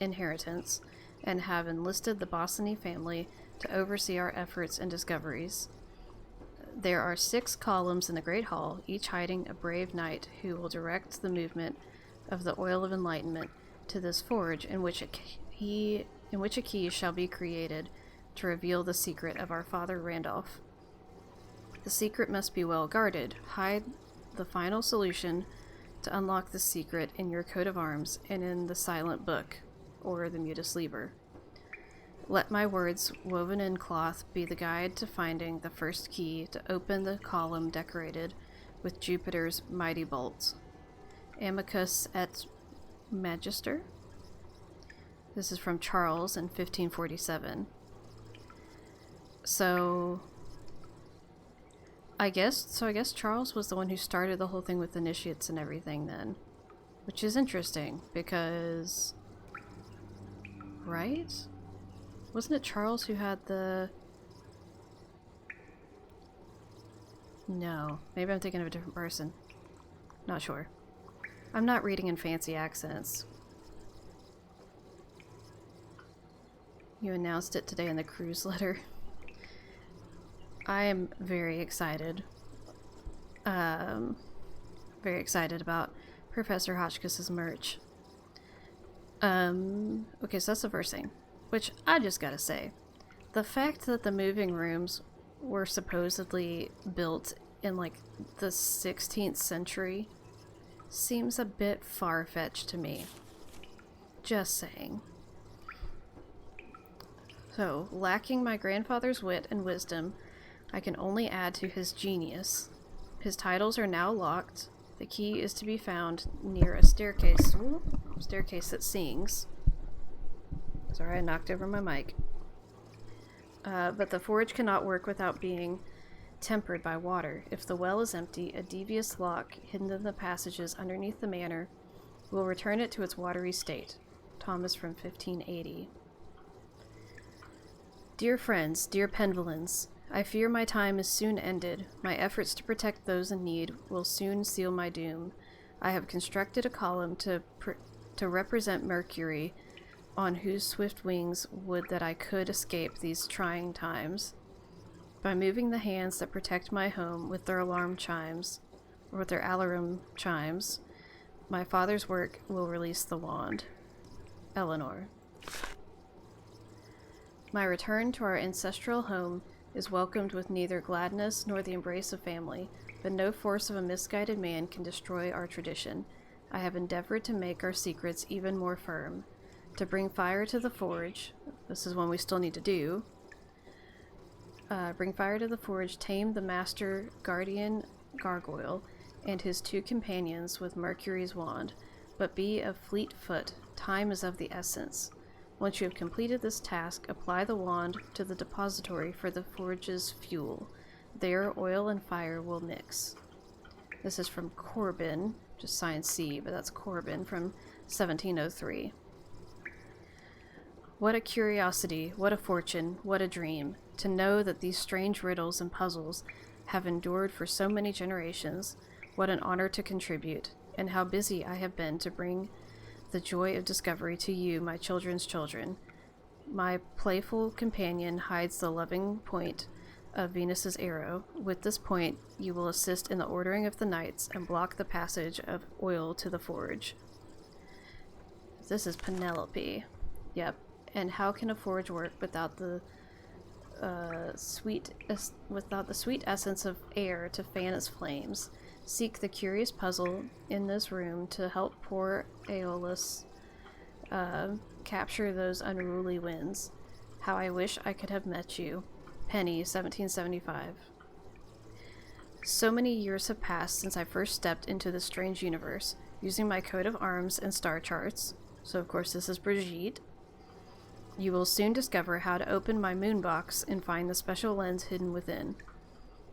inheritance, and have enlisted the Bossany family to oversee our efforts and discoveries. There are 6 columns in the Great Hall, each hiding a brave knight who will direct the movement of the Oil of Enlightenment to this forge in which a key shall be created to reveal the secret of our father Randolph. The secret must be well guarded. Hide the final solution to unlock the secret in your coat of arms and in the silent book, or the Mutus Liber. Let my words, woven in cloth, be the guide to finding the first key to open the column decorated with Jupiter's mighty bolts. Amicus et Magister? This is from Charles in 1547. So I guess Charles was the one who started the whole thing with initiates and everything then. Which is interesting, because... right? Wasn't it Charles who had the... No. Maybe I'm thinking of a different person. Not sure. I'm not reading in fancy accents. You announced it today in the cruise letter. I am very excited. Very excited about Professor Hotchkiss's merch. Okay, so that's the first thing. Which, I just gotta say, the fact that the moving rooms were supposedly built in, like, the 16th century seems a bit far-fetched to me. Just saying. So, lacking my grandfather's wit and wisdom, I can only add to his genius. His titles are now locked. The key is to be found near a staircase. Ooh, staircase that sings. Sorry, I knocked over my mic. But the forge cannot work without being tempered by water. If the well is empty, a devious lock hidden in the passages underneath the manor will return it to its watery state. Thomas from 1580. Dear friends, dear Penvillins, I fear my time is soon ended. My efforts to protect those in need will soon seal my doom. I have constructed a column to represent Mercury, on whose swift wings would that I could escape these trying times. By moving the hands that protect my home with their alarm chimes, or with their alarum chimes, my father's work will release the wand. Eleanor. My return to our ancestral home is welcomed with neither gladness nor the embrace of family, but no force of a misguided man can destroy our tradition. I have endeavored to make our secrets even more firm. To bring fire to the forge, this is one we still need to do. Bring fire to the forge, tame the master guardian gargoyle and his 2 companions with Mercury's wand, but be of fleet foot. Time is of the essence. Once you have completed this task, apply the wand to the depository for the forge's fuel. There, oil and fire will mix. This is from Corbin, just signed C, but that's Corbin from 1703. What a curiosity, what a fortune, what a dream, to know that these strange riddles and puzzles have endured for so many generations. What an honor to contribute, and how busy I have been to bring the joy of discovery to you, my children's children. My playful companion hides the loving point of Venus's arrow. With this point, you will assist in the ordering of the knights and block the passage of oil to the forge. This is Penelope. Yep. And how can a forge work without the sweet essence of air to fan its flames? Seek the curious puzzle in this room to help poor Aeolus capture those unruly winds. How I wish I could have met you. Penny, 1775. So many years have passed since I first stepped into this strange universe, using my coat of arms and star charts. So of course this is Brigitte. You will soon discover how to open my moon box and find the special lens hidden within.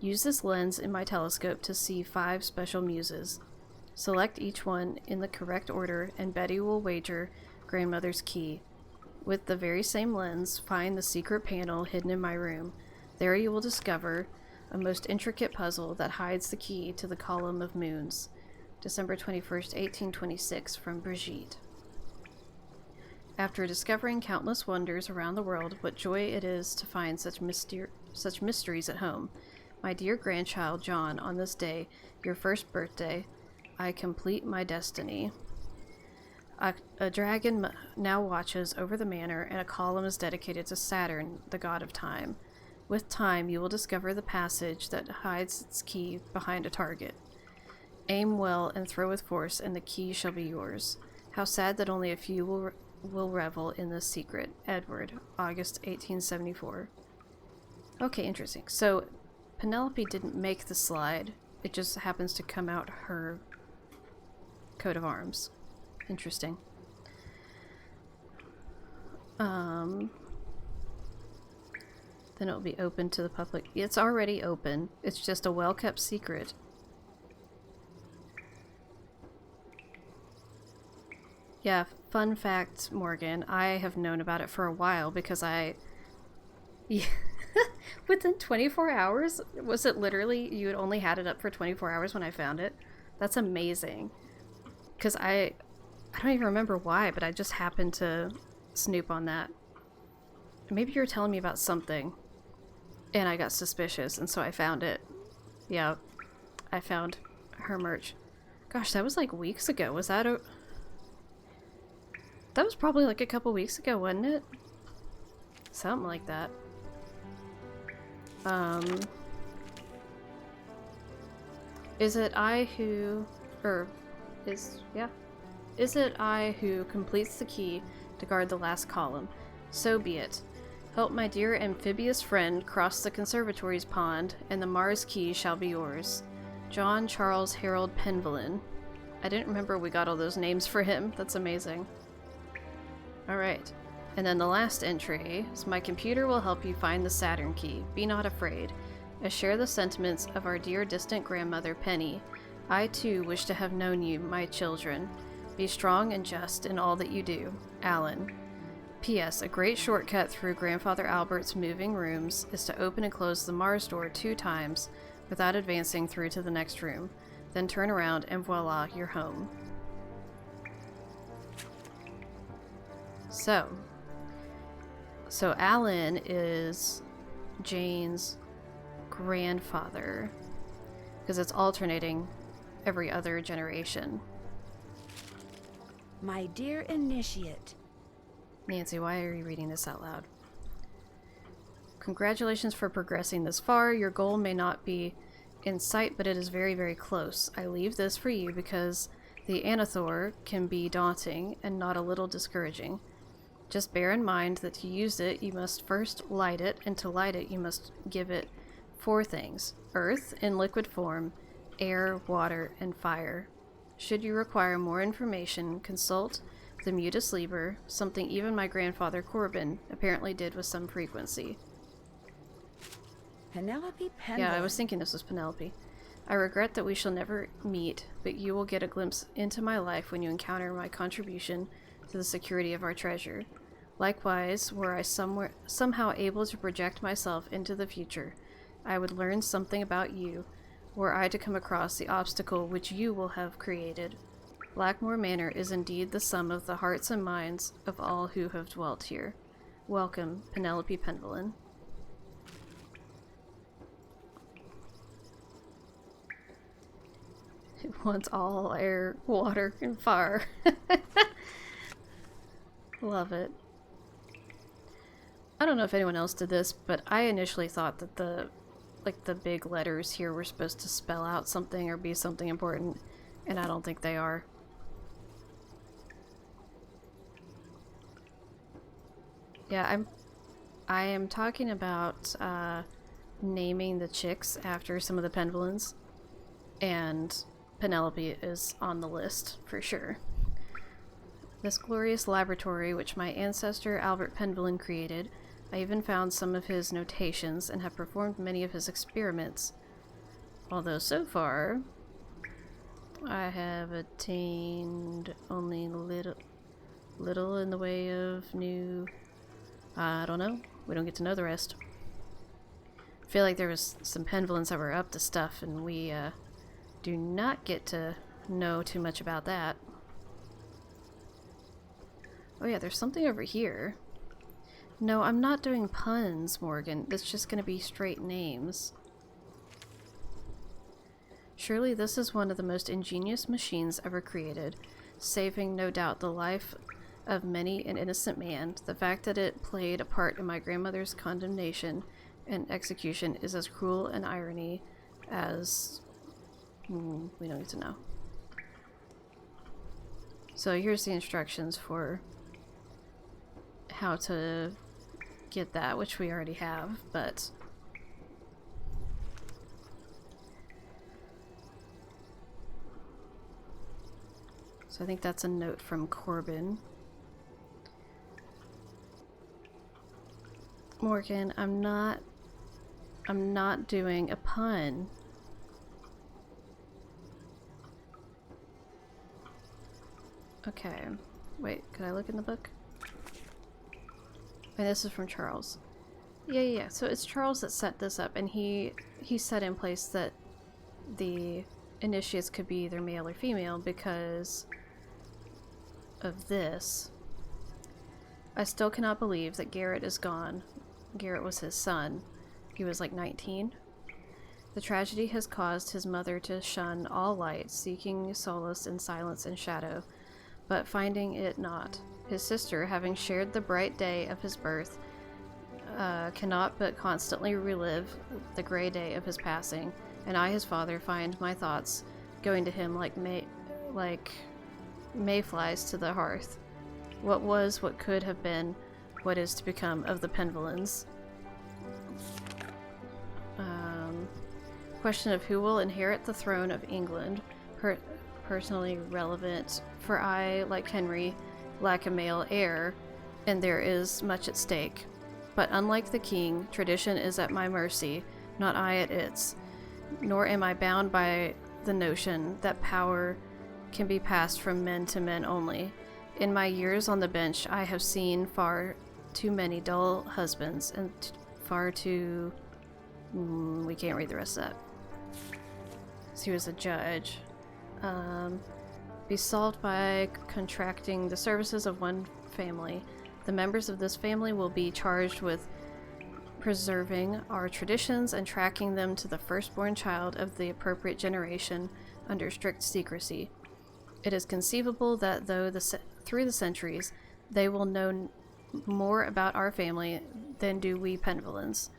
Use this lens in my telescope to see 5 special muses. Select each one in the correct order, and Betty will wager grandmother's key. With the very same lens, find the secret panel hidden in my room. There you will discover a most intricate puzzle that hides the key to the column of moons. December 21st, 1826, from Brigitte. After discovering countless wonders around the world, what joy it is to find such mysteries at home. My dear grandchild John, on this day, your first birthday, I complete my destiny. A dragon now watches over the manor, and a column is dedicated to Saturn, the god of time. With time, you will discover the passage that hides its key behind a target. Aim well and throw with force, and the key shall be yours. How sad that only a few will revel in this secret. Edward, August 1874. Okay, interesting. So, Penelope didn't make the slide. It just happens to come out her coat of arms. Interesting. Then it will be open to the public. It's already open. It's just a well-kept secret. Yeah, fun fact, Morgan. I have known about it for a while because within 24 hours? Was it literally you had only had it up for 24 hours when I found it? That's amazing. Because I don't even remember why, but I just happened to snoop on that. Maybe you were telling me about something, and I got suspicious, and so I found it. Yeah, I found her merch. Gosh, that was like weeks ago. Was that That was probably like a couple weeks ago, wasn't it? Something like that. Is it I who completes the key to guard the last column? So be it. Help my dear amphibious friend cross the conservatory's pond, and the Mars key shall be yours. John Charles Harold Penvillin. I didn't remember we got all those names for him. That's amazing. Alright. And then the last entry is, my computer will help you find the Saturn key. Be not afraid. I share the sentiments of our dear distant grandmother, Penny. I too wish to have known you, my children. Be strong and just in all that you do. Alan. P.S. A great shortcut through Grandfather Albert's moving rooms is to open and close the Mars door 2 times without advancing through to the next room. Then turn around and voila, you're home. So Alan is Jane's grandfather, because it's alternating every other generation. My dear initiate. Nancy, why are you reading this out loud? Congratulations for progressing this far. Your goal may not be in sight, but it is very, very close. I leave this for you because the Anathor can be daunting and not a little discouraging. Just bear in mind that to use it, you must first light it, and to light it, you must give it 4 things: earth in liquid form, air, water, and fire. Should you require more information, consult the Mutus Liber, something even my grandfather Corbin apparently did with some frequency. Penelope Penvillin. Yeah, I was thinking this was Penelope. I regret that we shall never meet, but you will get a glimpse into my life when you encounter my contribution to the security of our treasure. Likewise, were I somehow able to project myself into the future, I would learn something about you, were I to come across the obstacle which you will have created. Blackmoor Manor is indeed the sum of the hearts and minds of all who have dwelt here. Welcome, Penelope Penvillin. It wants all air, water, and fire. Love it. I don't know if anyone else did this, but I initially thought that the big letters here were supposed to spell out something or be something important, and I don't think they are. Yeah, I am talking about naming the chicks after some of the Penvillins, and Penelope is on the list for sure. This glorious laboratory which my ancestor Albert Penvillin created, I even found some of his notations and have performed many of his experiments. Although so far, I have attained only little in the way of new... I don't know. We don't get to know the rest. I feel like there was some Penvillins that were up to stuff, and we do not get to know too much about that. Oh yeah, there's something over here. No, I'm not doing puns, Morgan. It's just gonna be straight names. Surely this is one of the most ingenious machines ever created, saving no doubt the life of many an innocent man. The fact that it played a part in my grandmother's condemnation and execution is as cruel an irony as... we don't need to know. So here's the instructions for how to get that, which we already have, but... So I think that's a note from Corbin. Morgan, I'm not doing a pun. Okay. Wait, could I look in the book? And this is from Charles. Yeah. So it's Charles that set this up, and he set in place that the initiates could be either male or female because of this. I still cannot believe that Garrett is gone. Garrett was his son. He was like 19. The tragedy has caused his mother to shun all light, seeking solace in silence and shadow, but finding it not. His sister, having shared the bright day of his birth, cannot but constantly relive the gray day of his passing, and I, his father, find my thoughts going to him like mayflies to the hearth. What was, what could have been, what is to become of the Penvillins? Question of who will inherit the throne of England, personally relevant, for I, like Henry, lack a male heir, and there is much at stake. But unlike the king, tradition is at my mercy, not I at its, nor am I bound by the notion that power can be passed from men to men only. In my years on the bench, I have seen far too many dull husbands, and far too... we can't read the rest of that. So he was a judge. Be solved by contracting the services of one family. The members of this family will be charged with preserving our traditions and tracking them to the firstborn child of the appropriate generation under strict secrecy. It is conceivable that through the centuries, they will know more about our family than do we Penvillins.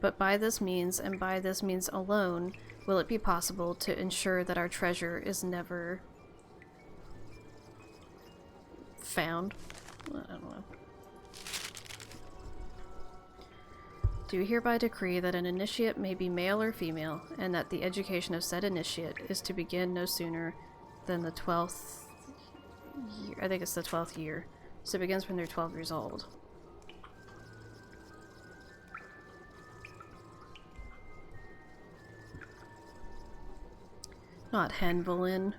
But by this means, and by this means alone, will it be possible to ensure that our treasure is never found? I don't know. Do hereby decree that an initiate may be male or female, and that the education of said initiate is to begin no sooner than the 12th year. I think it's the 12th year. So it begins when they're 12 years old. Not Henvelin.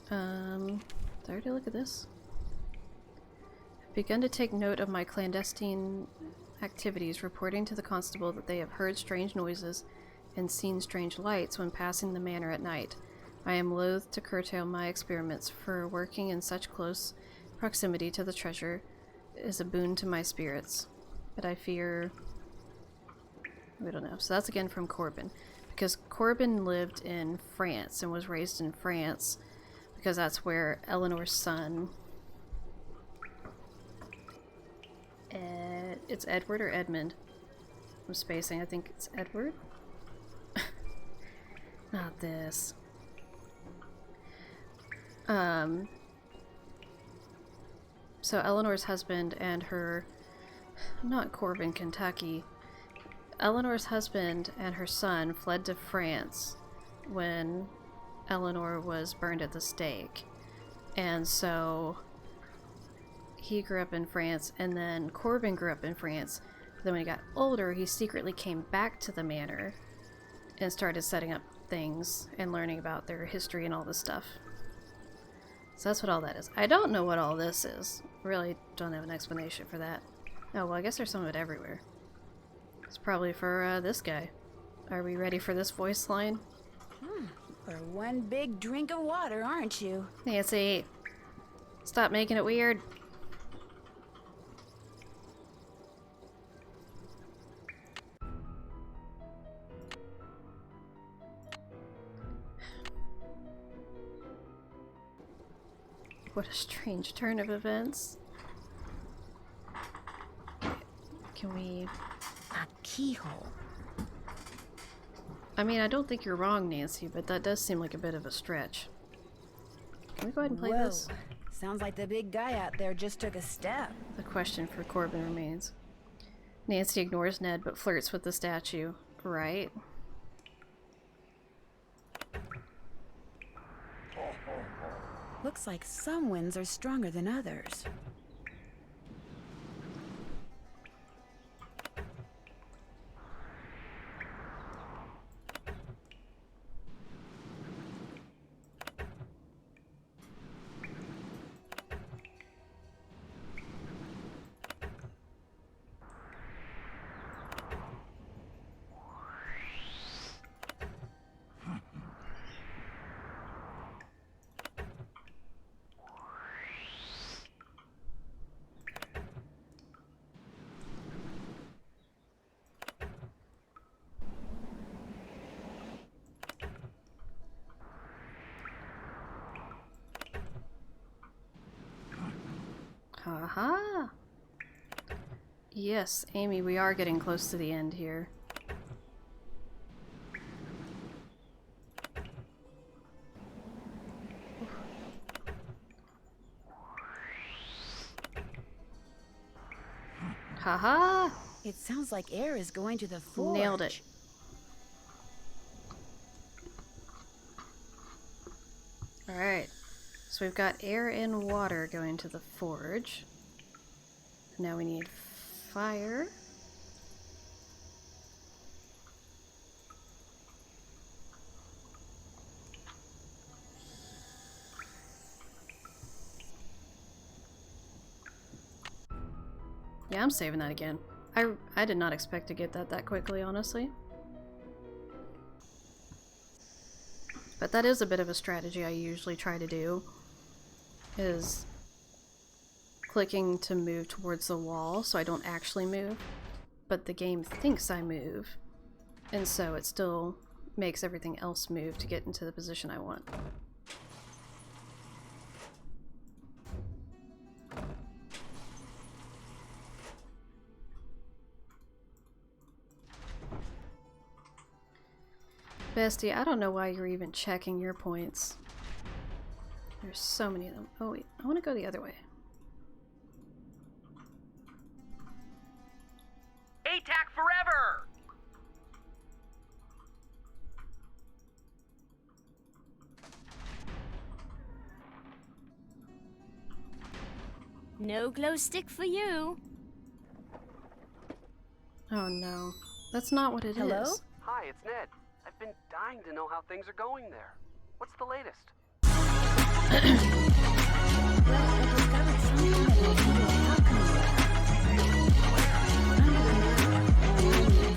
Did I already look at this? I've begun to take note of my clandestine activities, reporting to the constable that they have heard strange noises and seen strange lights when passing the manor at night. I am loath to curtail my experiments, for working in such close proximity to the treasure is a boon to my spirits. But I fear... we don't know. So that's again from Corbin. Because Corbin lived in France and was raised in France, because that's where Eleanor's son... it's Edward or Edmund? I'm spacing. I think it's Edward. Not this. So Eleanor's husband and her... not Corbin, Kentucky. Eleanor's husband and her son fled to France when Eleanor was burned at the stake. And so he grew up in France, and then Corbin grew up in France. But then when he got older, he secretly came back to the manor and started setting up things and learning about their history and all this stuff. So that's what all that is. I don't know what all this is. Really don't have an explanation for that. Oh, well, I guess there's some of it everywhere. It's probably for this guy. Are we ready for this voice line? For one big drink of water, aren't you? Nancy, stop making it weird. What a strange turn of events. Can we... A keyhole. I mean, I don't think you're wrong, Nancy, but that does seem like a bit of a stretch. Can we go ahead and play this? Sounds like the big guy out there just took a step. The question for Corbin remains. Nancy ignores Ned but flirts with the statue. Right? Looks like some winds are stronger than others. Aha! Yes, Amy, we are getting close to the end here. Haha! It sounds like air is going to the forge. Nailed it. Alright. So we've got air and water going to the forge. Now we need fire. Yeah, I'm saving that again. I did not expect to get that quickly, honestly. But that is a bit of a strategy I usually try to do, is clicking to move towards the wall so I don't actually move, but the game thinks I move, and so it still makes everything else move to get into the position I want. Bestie, I don't know why you're even checking your points. There's so many of them. Oh wait, I want to go the other way. ATAC forever! No glow stick for you. Oh no. That's not what it is. Hello? Hi, it's Ned. I've been dying to know how things are going there. What's the latest?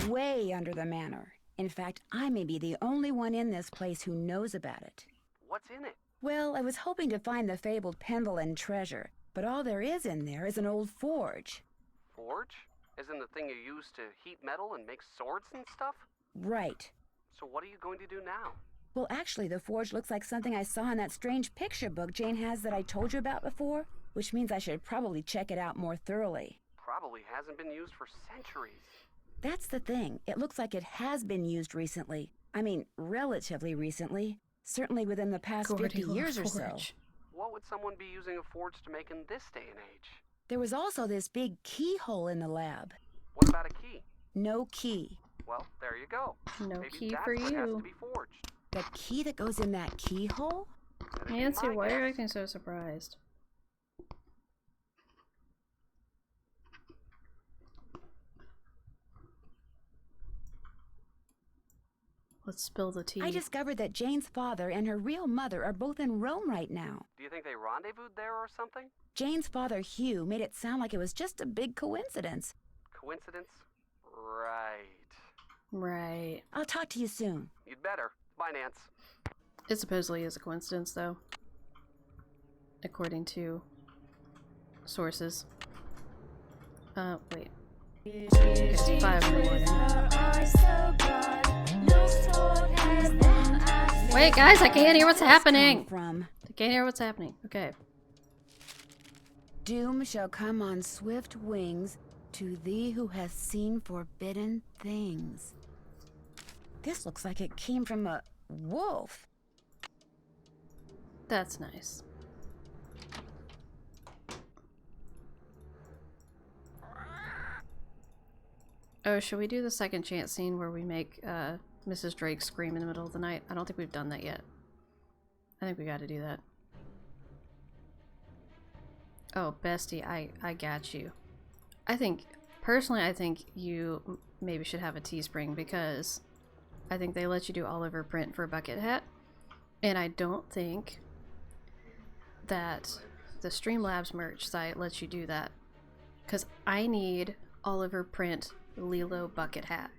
Way under the manor. In fact, I may be the only one in this place who knows about it. What's in it? Well, I was hoping to find the fabled Penvillin treasure, but all there is in there is an old forge. Forge? Isn't the thing you use to heat metal and make swords and stuff? Right. So what are you going to do now? Well, actually, the forge looks like something I saw in that strange picture book Jane has that I told you about before, which means I should probably check it out more thoroughly. Probably hasn't been used for centuries. That's the thing. It looks like it has been used recently. I mean, relatively recently. Certainly within the past 50 years or so. What would someone be using a forge to make in this day and age? There was also this big keyhole in the lab. What about a key? No key. Well, there you go. No Maybe key that's for what has you. to be forged. The key that goes in that keyhole? Nancy, why are you acting so surprised? Let's spill the tea. I discovered that Jane's father and her real mother are both in Rome right now. Do you think they rendezvoused there or something? Jane's father, Hugh, made it sound like it was just a big coincidence. Coincidence? Right. Right. I'll talk to you soon. You'd better. Bye, Nance. It supposedly is a coincidence, though. According to sources. Wait. Okay, 5 in the morning. Wait, guys, I can't hear what's happening! I can't hear what's happening. Okay. Doom shall come on swift wings to thee who has seen forbidden things. This looks like it came from a wolf. That's nice. Oh, should we do the second chance scene where we make Mrs. Drake scream in the middle of the night? I don't think we've done that yet. I think we gotta do that. Oh, bestie, I got you. Personally, I think you maybe should have a Teespring because I think they let you do all over print for a bucket hat. And I don't think that the Streamlabs merch site lets you do that. Because I need all over print Lilo bucket hat.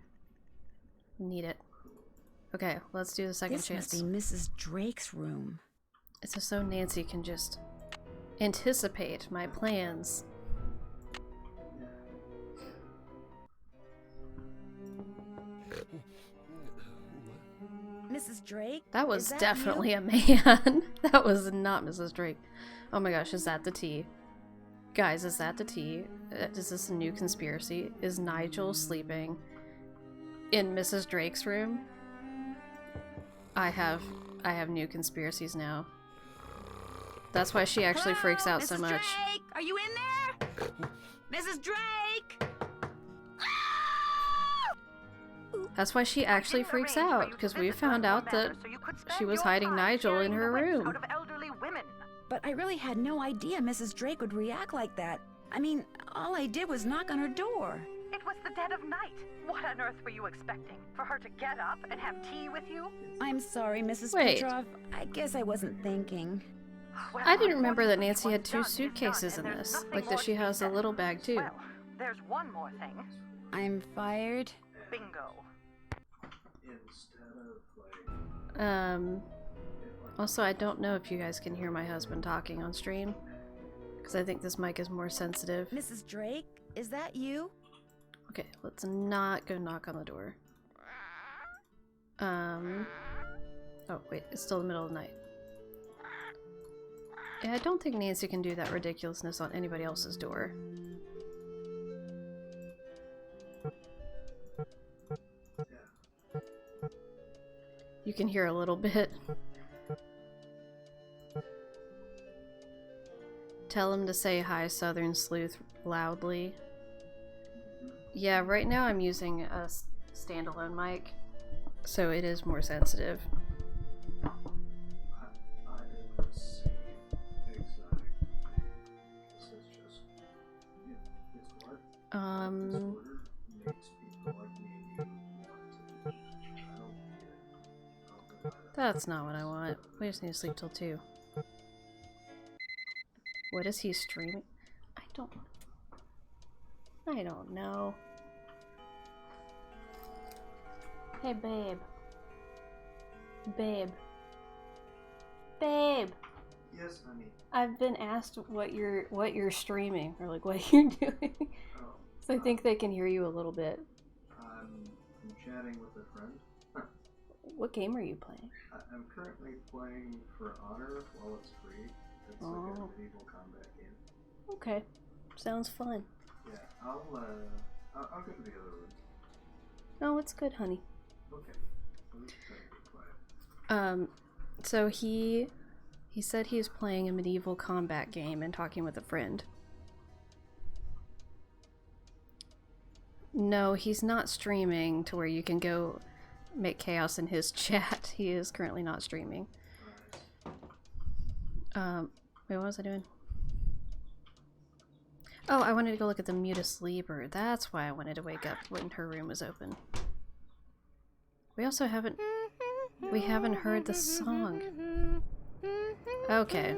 Need it. Okay, let's do the second chance. This must be Mrs. Drake's room. It's just so Nancy can just anticipate my plans. Mrs. Drake? That was Is that definitely you? a man. That was not Mrs. Drake. Oh my gosh, is that the tea? Guys, is that the tea? Is this a new conspiracy? Is Nigel sleeping in Mrs. Drake's room? I have new conspiracies now. That's why she actually freaks out so much. Drake, are you in there? Mrs. Drake! That's why she actually freaks out, because we found out that she was hiding Nigel in her room. But I really had no idea Mrs. Drake would react like that. I mean, all I did was knock on her door. It was the dead of night. What on earth were you expecting? For her to get up and have tea with you? I'm sorry, Mrs. Wait. Petrov. I guess I wasn't thinking. Well, I didn't remember that Nancy had 2 suitcases in and there's this. nothing Like more that to she be has a said. little bag too. Well, there's one more thing. I'm fired. Bingo. Also, I don't know if you guys can hear my husband talking on stream, because I think this mic is more sensitive. Mrs. Drake, is that you? Okay, let's not go knock on the door. Oh wait, it's still the middle of the night. Yeah, I don't think Nancy can do that ridiculousness on anybody else's door. You can hear a little bit. Tell him to say hi, Southern Sleuth, loudly. Yeah, right now I'm using a standalone mic, so it is more sensitive. That's not what I want. We just need to sleep till 2. What is he streaming? I don't know. Hey, babe. Babe. Babe! Yes, honey. I've been asked what you're streaming, or like what you're doing. Oh, So I think they can hear you a little bit. I'm chatting with a friend. What game are you playing? I'm currently playing For Honor while it's free. It's like a medieval combat game. Okay. Sounds fun. Yeah, I'll go to the other room. Oh, it's good, honey. Okay. Let me just try to be quiet. So he said he was playing a medieval combat game and talking with a friend. No, he's not streaming to where you can go make chaos in his chat. He is currently not streaming. Wait, what was I doing? Oh, I wanted to go look at the Mutus Liber. That's why I wanted to wake up when her room was open. We also haven't heard the song. Okay.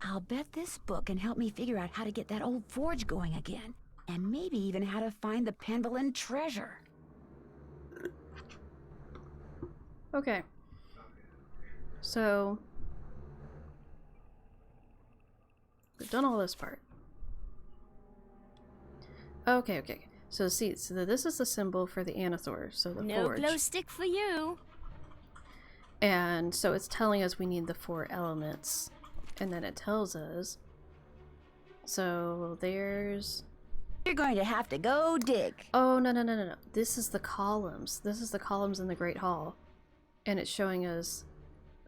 I'll bet this book can help me figure out how to get that old forge going again. And maybe even how to find the Penvillin treasure. Okay. So we've done all this part. Okay. So see, this is the symbol for the Anathor, so the No forge. glow stick for you. And so it's telling us we need the 4 elements. And then it tells us. So there's... You're going to have to go dig. Oh, no. This is the columns. This is the columns in the Great Hall. And it's showing us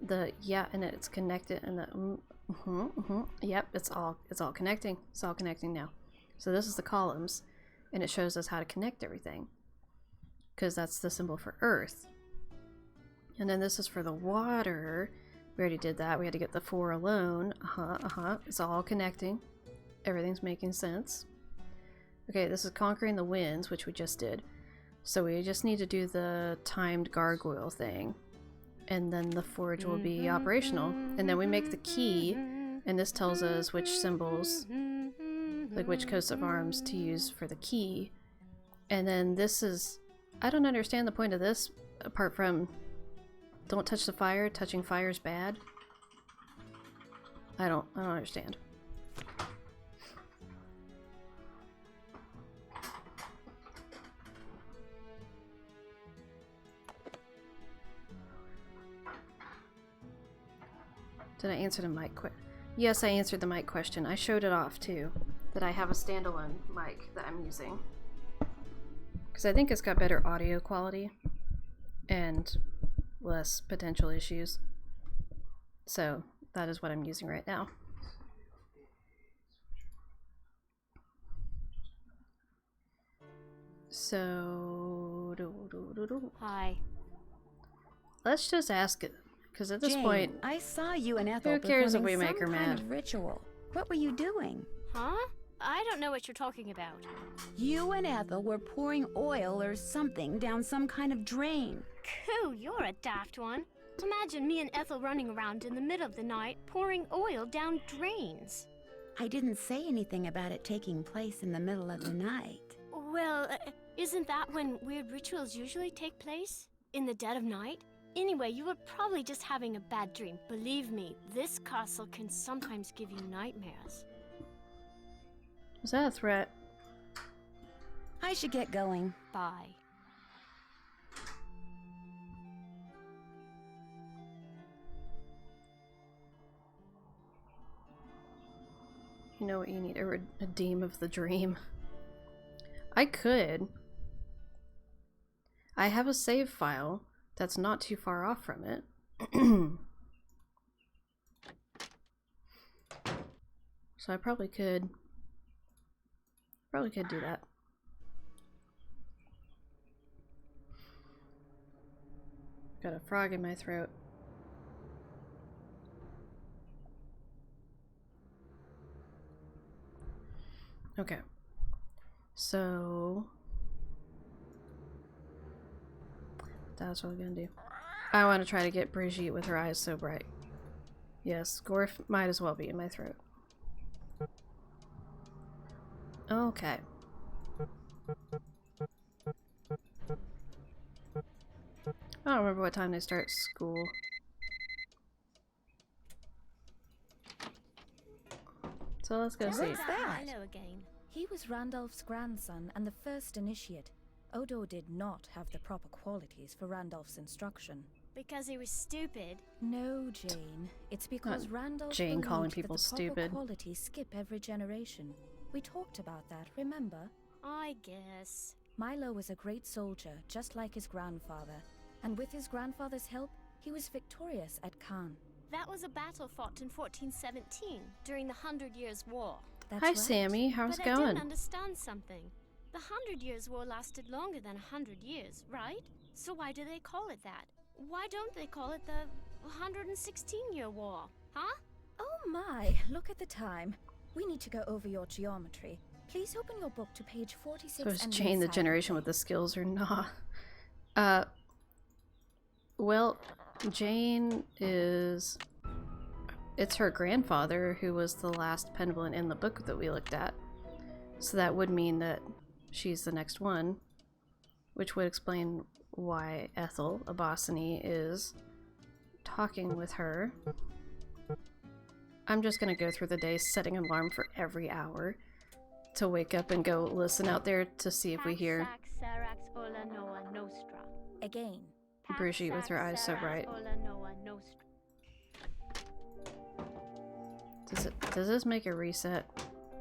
the... Yeah, and it's connected and the... Yep, it's all connecting. It's all connecting now. So this is the columns. And it shows us how to connect everything. Because that's the symbol for Earth. And then this is for the water. We already did that. We had to get the 4 alone. It's all connecting. Everything's making sense. Okay, this is conquering the winds, which we just did. So we just need to do the timed gargoyle thing. And then the forge will be operational. And then we make the key. And this tells us which symbols, like which coats of arms to use for the key. And then this is... I don't understand the point of this, apart from... Don't touch the fire. Touching fire is bad. I don't understand. Did I answer the mic question? Yes, I answered the mic question. I showed it off too. That I have a standalone mic that I'm using. Because I think it's got better audio quality. And less potential issues. So that is what I'm using right now. So Hi. Let's just ask it, because at this Jane, point, I saw you and Ethel who cares if performing we make her some mad? kind of ritual. What were you doing? Huh? I don't know what you're talking about. You and Ethel were pouring oil or something down some kind of drain. Coo, you're a daft one. Imagine me and Ethel running around in the middle of the night pouring oil down drains. I didn't say anything about it taking place in the middle of the night. Well, isn't that when weird rituals usually take place? In the dead of night? Anyway, you were probably just having a bad dream. Believe me, this castle can sometimes give you nightmares. Was that a threat? I should get going. Bye. You know what you need? A redeem of the dream. I could. I have a save file that's not too far off from it. So I probably could do that. Got a frog in my throat. Okay. So that's what we're gonna do. I want to try to get Brigitte with her eyes so bright. Yes, Gorf might as well be in my throat. Okay. I don't remember what time they start school. So let's go see. What's that? Milo again. He was Randolph's grandson and the first initiate. Odo did not have the proper qualities for Randolph's instruction. Because he was stupid? No, Jane. It's because Randolph Jane calling believed people that the stupid. proper qualities skip every generation. We talked about that, remember? I guess. Milo was a great soldier, just like his grandfather. And with his grandfather's help, he was victorious at Caen. That was a battle fought in 1417, during the 100 Years' War. That's Hi, right. Sammy. How's it But I going? didn't understand something. The 100 Years' War lasted longer than 100 years, right? So why do they call it that? Why don't they call it the 116-year war, huh? Oh my, look at the time. We need to go over your geometry. Please open your book to page 46 So is and Jane the read generation with the skills or not? Well, Jane is... It's her grandfather who was the last Penvillin in the book that we looked at. So that would mean that she's the next one, which would explain why Ethel, a Bossany, is talking with her. I'm just gonna go through the day setting an alarm for every hour to wake up and go listen out there to see if we hear again. Brigitte with her eyes so bright. Does this make a reset?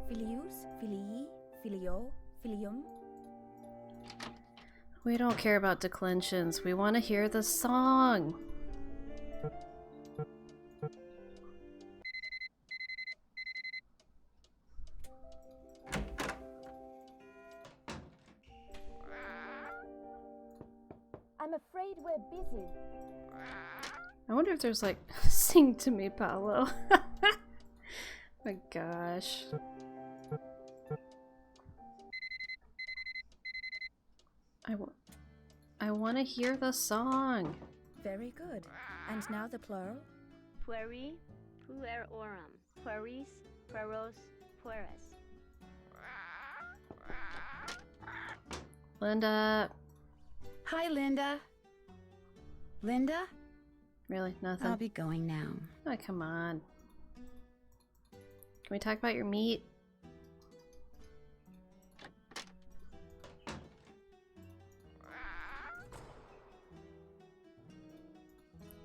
Filius, filii, filio, filium. We don't care about declensions. We want to hear the song. I'm afraid we're busy. I wonder if there's like sing to me, Paolo. My gosh. I want to hear the song. Very good. And now the plural? Pueri, puerorum. Pueris, pueros, pueres. Linda. Hi, Linda. Linda? Really? Nothing? I'll be going now. Oh, come on. Can we talk about your meat?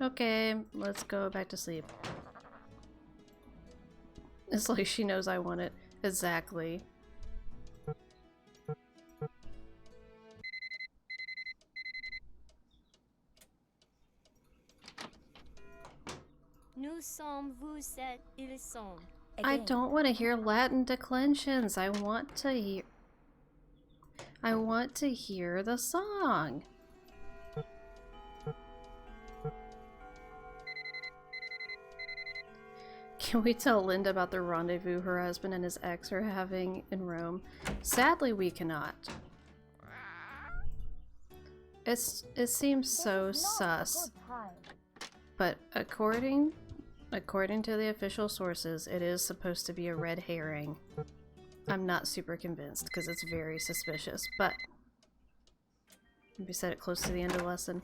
Okay, let's go back to sleep. It's like she knows I want it. Exactly. Nous sommes, vous êtes, ils sont. I don't want to hear Latin declensions. I want to hear the song. Can we tell Linda about the rendezvous her husband and his ex are having in Rome? Sadly, we cannot. It seems so sus. But according to the official sources, it is supposed to be a red herring. I'm not super convinced because it's very suspicious, but maybe set it close to the end of the lesson.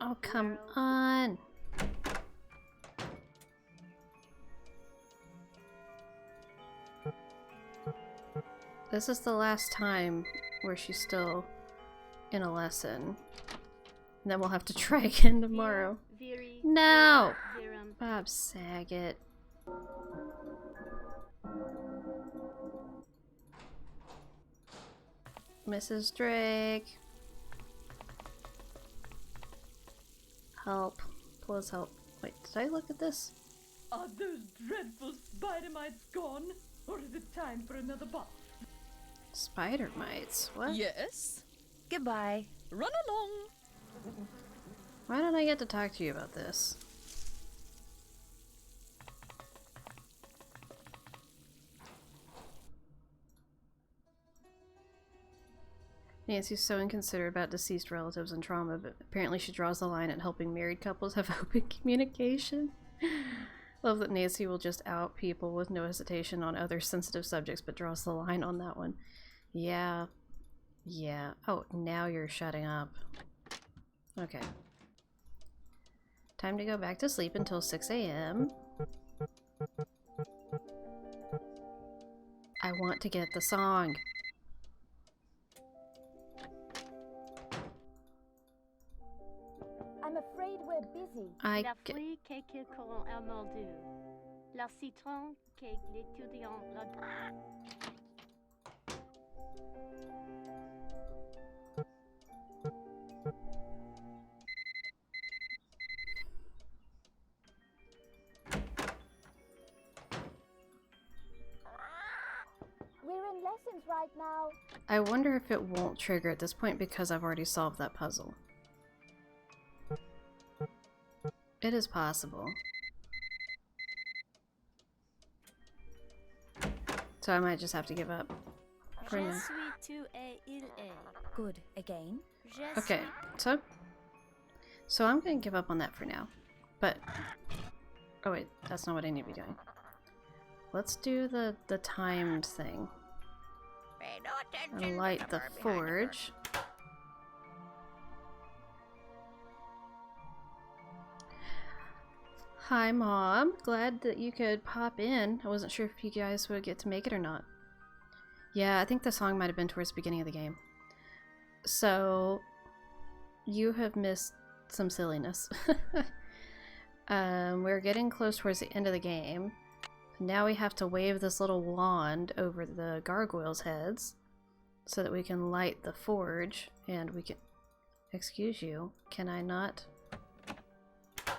Oh, come on. This is the last time where she's still in a lesson. And then we'll have to try again tomorrow. No! Bob Saget. Mrs. Drake. Help. Please help. Wait, did I look at this? Are those dreadful spider mites gone? Or is it time for another bath? Spider mites? What? Yes? Goodbye. Run along. Why don't I get to talk to you about this? Nancy's so inconsiderate about deceased relatives and trauma, but apparently she draws the line at helping married couples have open communication. Love that Nancy will just out people with no hesitation on other sensitive subjects, but draws the line on that one. Yeah. Yeah. Oh, now you're shutting up. Okay. Time to go back to sleep until 6 a.m. I want to get the song. I'm afraid we're busy. La fruit que courant a mordu. La citron que l'étudiant l'a. We're in lessons right now. I wonder if it won't trigger at this point because I've already solved that puzzle. It is possible. So I might just have to give up for Je now. suis, tu es, il est. Good. Again? Je Okay, suis. so I'm gonna give up on that for now. But oh wait, that's not what I need to be doing. Let's do the timed thing. Pay no attention And to light the bird behind forge. Hi, Mom. Glad that you could pop in. I wasn't sure if you guys would get to make it or not. Yeah, I think the song might have been towards the beginning of the game. So, you have missed some silliness. We're getting close towards the end of the game. Now we have to wave this little wand over the gargoyles' heads so that we can light the forge, and we can... Excuse you, can I not...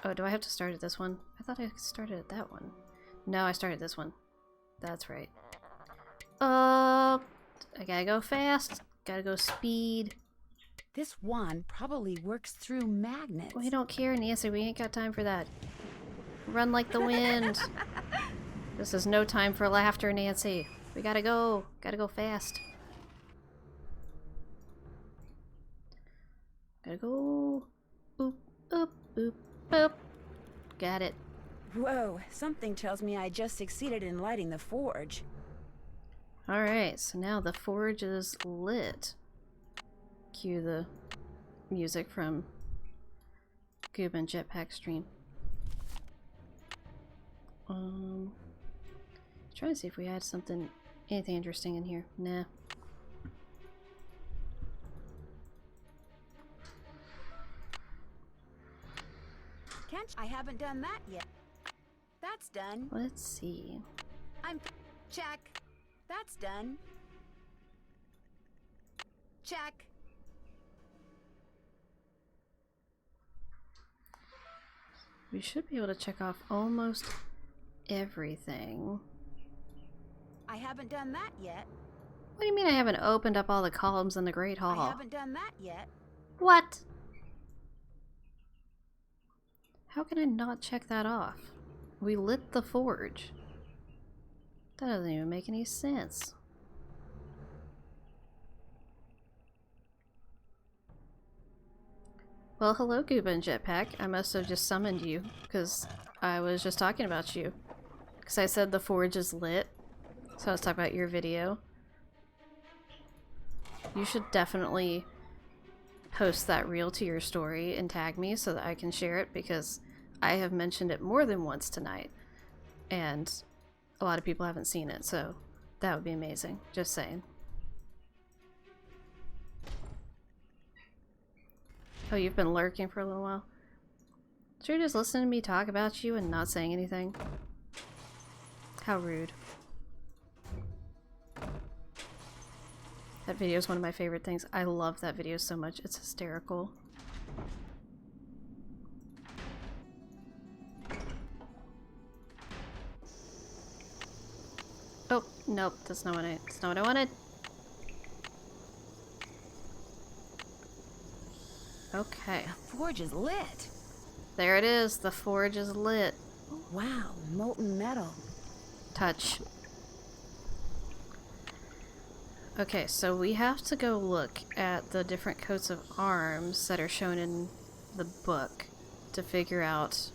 Oh, do I have to start at this one? I thought I started at that one. No, I started this one. That's right. I gotta go fast. Gotta go speed. This wand probably works through magnets. We don't care, Nancy. We ain't got time for that. Run like the wind. This is no time for laughter, Nancy. We gotta go. Gotta go fast. Gotta go. Boop, boop, boop, boop. Got it. Whoa, something tells me I just succeeded in lighting the forge. Alright, so now the forge is lit. Cue the music from Goob and Jetpack stream. Try to see if we had anything interesting in here. Nah. I haven't done that yet. That's done. Let's see. Check. That's done. Check. We should be able to check off almost everything. I haven't done that yet. What do you mean I haven't opened up all the columns in the Great Hall? I haven't done that yet. What? How can I not check that off? We lit the forge. That doesn't even make any sense. Well, hello, Gooba and Jetpack. I must have just summoned you, because I was just talking about you. Because I said the forge is lit. So I was talking about your video. You should definitely post that reel to your story and tag me so that I can share it, because I have mentioned it more than once tonight. And a lot of people haven't seen it, so that would be amazing. Just saying. Oh, you've been lurking for a little while? So you're just listening to me talk about you and not saying anything? How rude. That video is one of my favorite things. I love that video so much. It's hysterical. Oh, nope, that's not what I wanted. Okay. The forge is lit. There it is. The forge is lit. Wow, molten metal. Touch. Okay, so we have to go look at the different coats of arms that are shown in the book to figure out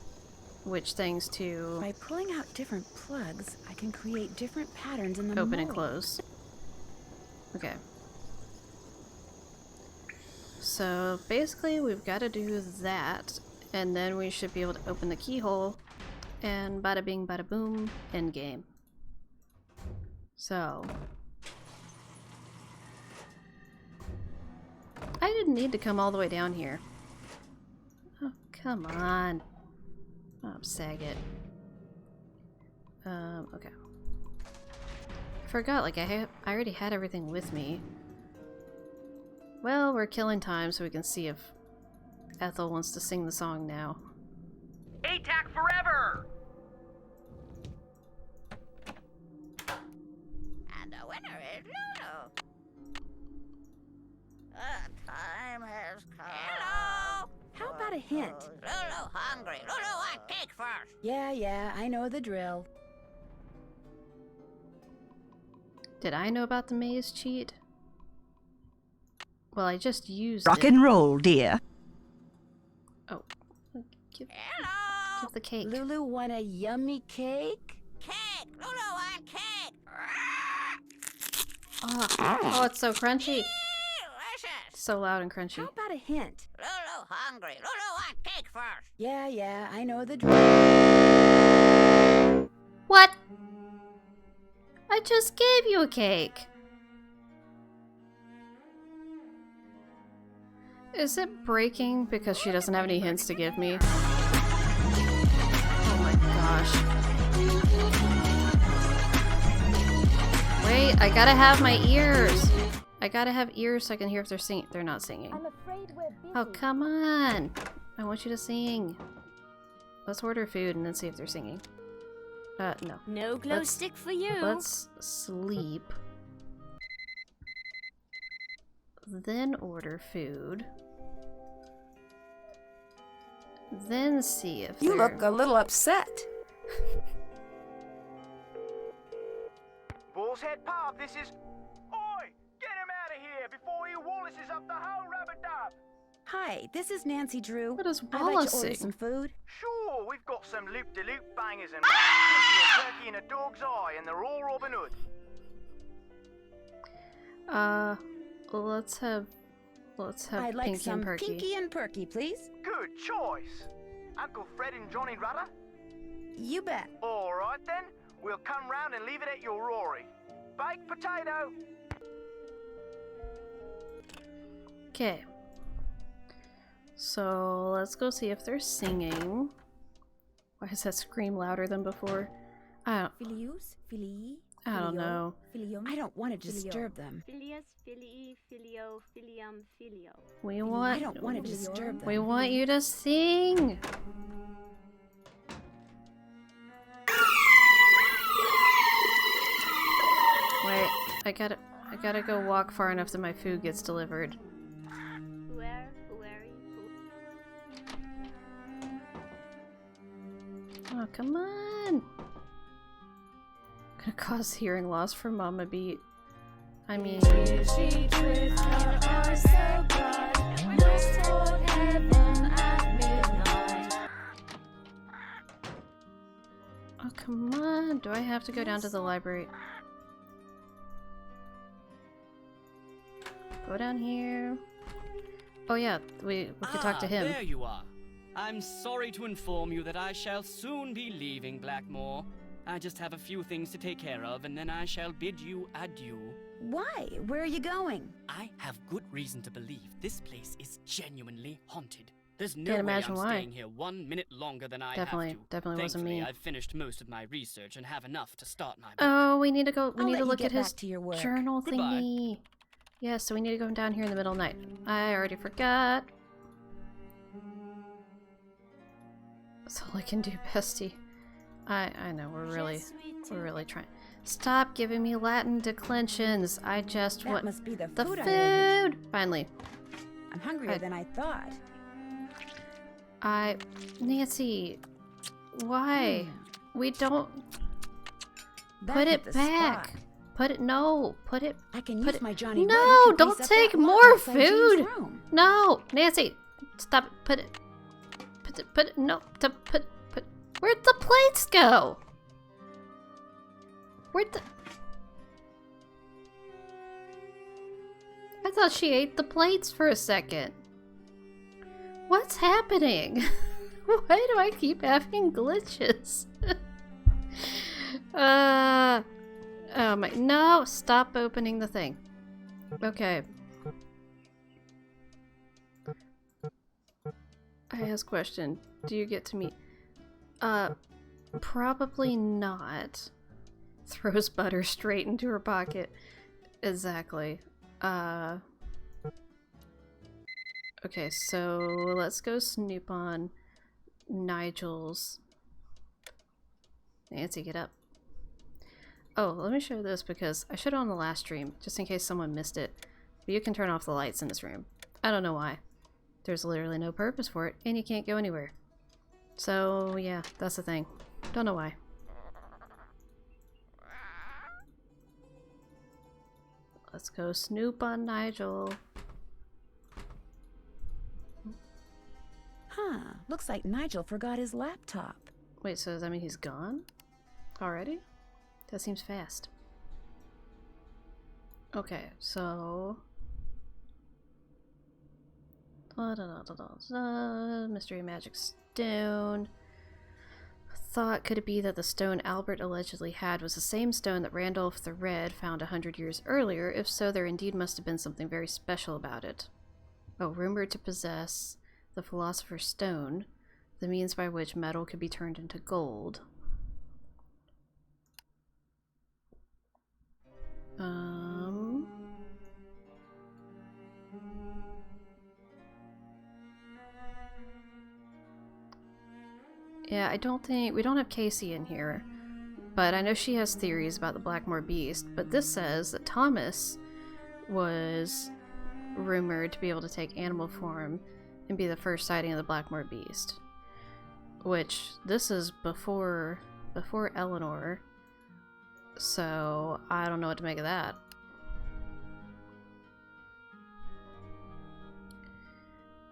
which things to By pulling out different plugs, I can create different patterns in the open and mold. close. Okay. So basically we've got to do that, and then we should be able to open the keyhole, and bada bing bada boom, end game. So I didn't need to come all the way down here. Oh, come on. Oh, sag it. Okay. I forgot, like, I already had everything with me. Well, we're killing time so we can see if Ethel wants to sing the song now. ATAC forever! And the winner is Lulu. The time has come. Hello! How about a hint? Lulu hungry. Lulu want cake first. Yeah, I know the drill. Did I know about the maze cheat? Well, I just used Rock it. and roll, dear. Oh. Give the cake. Lulu want a yummy cake? Cake! Lulu want cake! Oh, it's so crunchy. Delicious! So loud and crunchy. How about a hint? Lulu hungry. Lulu want cake first. Yeah, I know the drill. What? I just gave you a cake. Is it breaking because she doesn't have any hints to give me? Oh my gosh. Wait, I gotta have my ears. I gotta have ears so I can hear if they're singing. They're not singing. I'm afraid we're busy. Oh, come on. I want you to sing. Let's order food and then see if they're singing. No. No glow stick for you. Let's sleep. Then order food. Then see if You they're... look a little upset. Bull's Head Pub, this is... Oi! Get him out of here before he Wallaces up the whole rub-a-dub! Hi, this is Nancy Drew. What is I'd like to Wallacing? order some food. Sure, we've got some loop-de-loop bangers and pinky and turkey in a dog's eye, and they're all Robin Hood. Let's have I'd like Pinky some and Perky. Pinky and Perky, please. Good choice. Uncle Fred and Johnny Rudder? You bet. All right then, we'll come round and leave it at your Rory. Baked potato. Okay. So let's go see if they're singing. Why does that scream louder than before? I don't know. I don't want to disturb them. Filius, filii, filio, filium, filio. We want. I don't want to disturb them. We want you to sing. Wait, I gotta go walk far enough that my food gets delivered. Oh, come on! Gonna cause hearing loss for Mama Beat. I mean... Oh, come on! Do I have to go down to the library? Go down here. Oh yeah, we could talk to him. There you are. I'm sorry to inform you that I shall soon be leaving Blackmoor. I just have a few things to take care of, and then I shall bid you adieu. Why? Where are you going? I have good reason to believe this place is genuinely haunted. There's no Can't way imagine I'm why. staying here 1 minute longer than I Definitely have to. wasn't Thankfully, me. I've finished most of my research and have enough to start my book. Oh, we need to go. We I'll need let to you look get at his back to your work. journal Goodbye. thingy. Yeah, so we need to go down here in the middle of the night. I already forgot. That's all I can do, bestie. I know we're really trying. Stop giving me Latin declensions. I just That want must be the the food I food. ordered. Finally, I'm hungrier than I thought. Nancy, why? We don't Back put at it the back. spot. Put it. No. Put it. I can put use it. my Johnny No, Rider to don't grease up take that log more outside Jean's food. room. No, Nancy, stop it. Put it. Put it. Put it. No. To put. Put. Where'd the plates go? Where'd the? I thought she ate the plates for a second. What's happening? Why do I keep having glitches? Oh my, no, stop opening the thing. Okay. I ask question, do you get to meet? Probably not. Throws butter straight into her pocket. Exactly. Okay, so let's go snoop on Nigel's. Nancy, get up. Oh, let me show this because I showed it on the last stream, just in case someone missed it. But you can turn off the lights in this room. I don't know why. There's literally no purpose for it, and you can't go anywhere. So, yeah, that's the thing. Don't know why. Let's go snoop on Nigel. Huh, looks like Nigel forgot his laptop. Wait, so does that mean he's gone? Already? That seems fast. Okay, so... Mystery magic stone. Thought, could it be that the stone Albert allegedly had was the same stone that Randolph the Red found 100 years earlier? If so, there indeed must have been something very special about it. Oh, rumored to possess the Philosopher's Stone, the means by which metal could be turned into gold. Yeah, I don't think... we don't have Casey in here. But I know she has theories about the Blackmoor Beast. But this says that Thomas was rumored to be able to take animal form and be the first sighting of the Blackmoor Beast. Which, this is before Eleanor. So, I don't know what to make of that.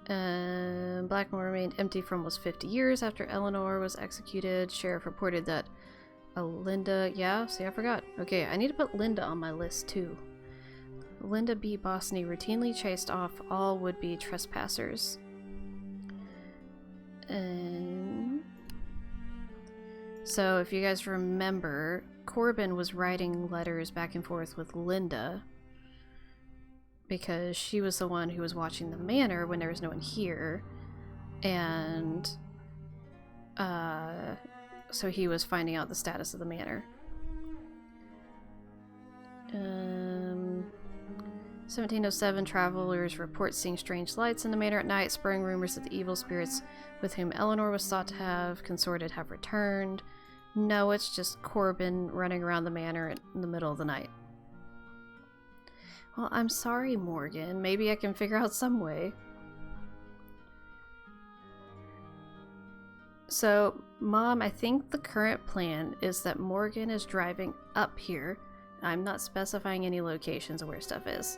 Blackmoor remained empty for almost 50 years after Eleanor was executed. Sheriff reported that Linda... yeah, see, I forgot. Okay, I need to put Linda on my list, too. Linda B. Bosney routinely chased off all would-be trespassers. So, if you guys remember, Corbin was writing letters back and forth with Linda because she was the one who was watching the manor when there was no one here, and so he was finding out the status of the manor. 1707, travelers report seeing strange lights in the manor at night, spurring rumors that the evil spirits with whom Eleanor was thought to have consorted have returned. No, it's just Corbin running around the manor in the middle of the night. Well, I'm sorry, Morgan. Maybe I can figure out some way. So, Mom, I think the current plan is that Morgan is driving up here. I'm not specifying any locations of where stuff is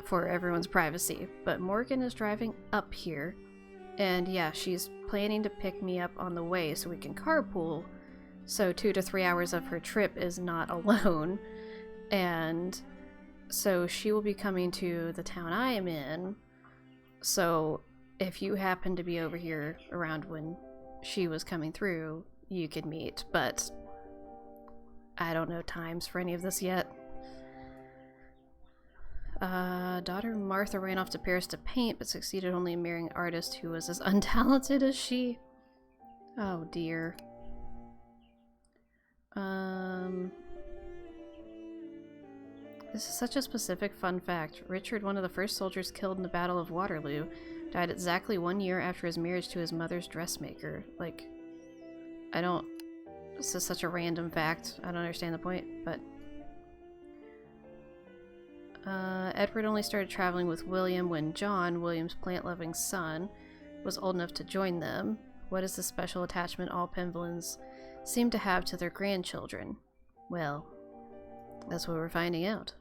for everyone's privacy, but Morgan is driving up here, and yeah, she's planning to pick me up on the way so we can carpool, so 2 to 3 hours of her trip is not alone, and so she will be coming to the town I am in, so if you happen to be over here around when she was coming through, you could meet, but I don't know times for any of this yet. Daughter Martha ran off to Paris to paint, but succeeded only in marrying an artist who was as untalented as she. Oh dear. This is such a specific fun fact. Richard, one of the first soldiers killed in the Battle of Waterloo, died exactly 1 year after his marriage to his mother's dressmaker. Like, I don't... This is such a random fact. I don't understand the point, but... Edward only started traveling with William when John, William's plant-loving son, was old enough to join them. What is the special attachment all Penvillans seem to have to their grandchildren? Well, That's what we're finding out.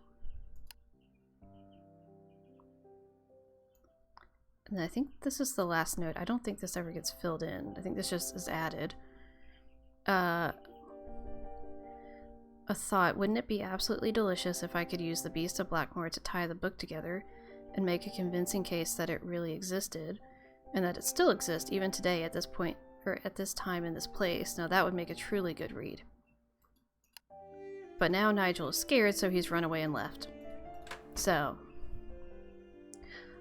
And I think this is the last note. I don't think this ever gets filled in. I think this just is added. A thought. Wouldn't it be absolutely delicious if I could use the Beast of Blackmoor to tie the book together and make a convincing case that it really existed, and that it still exists even today at this point, or at this time in this place? Now that would make a truly good read. But now Nigel is scared, so he's run away and left. So,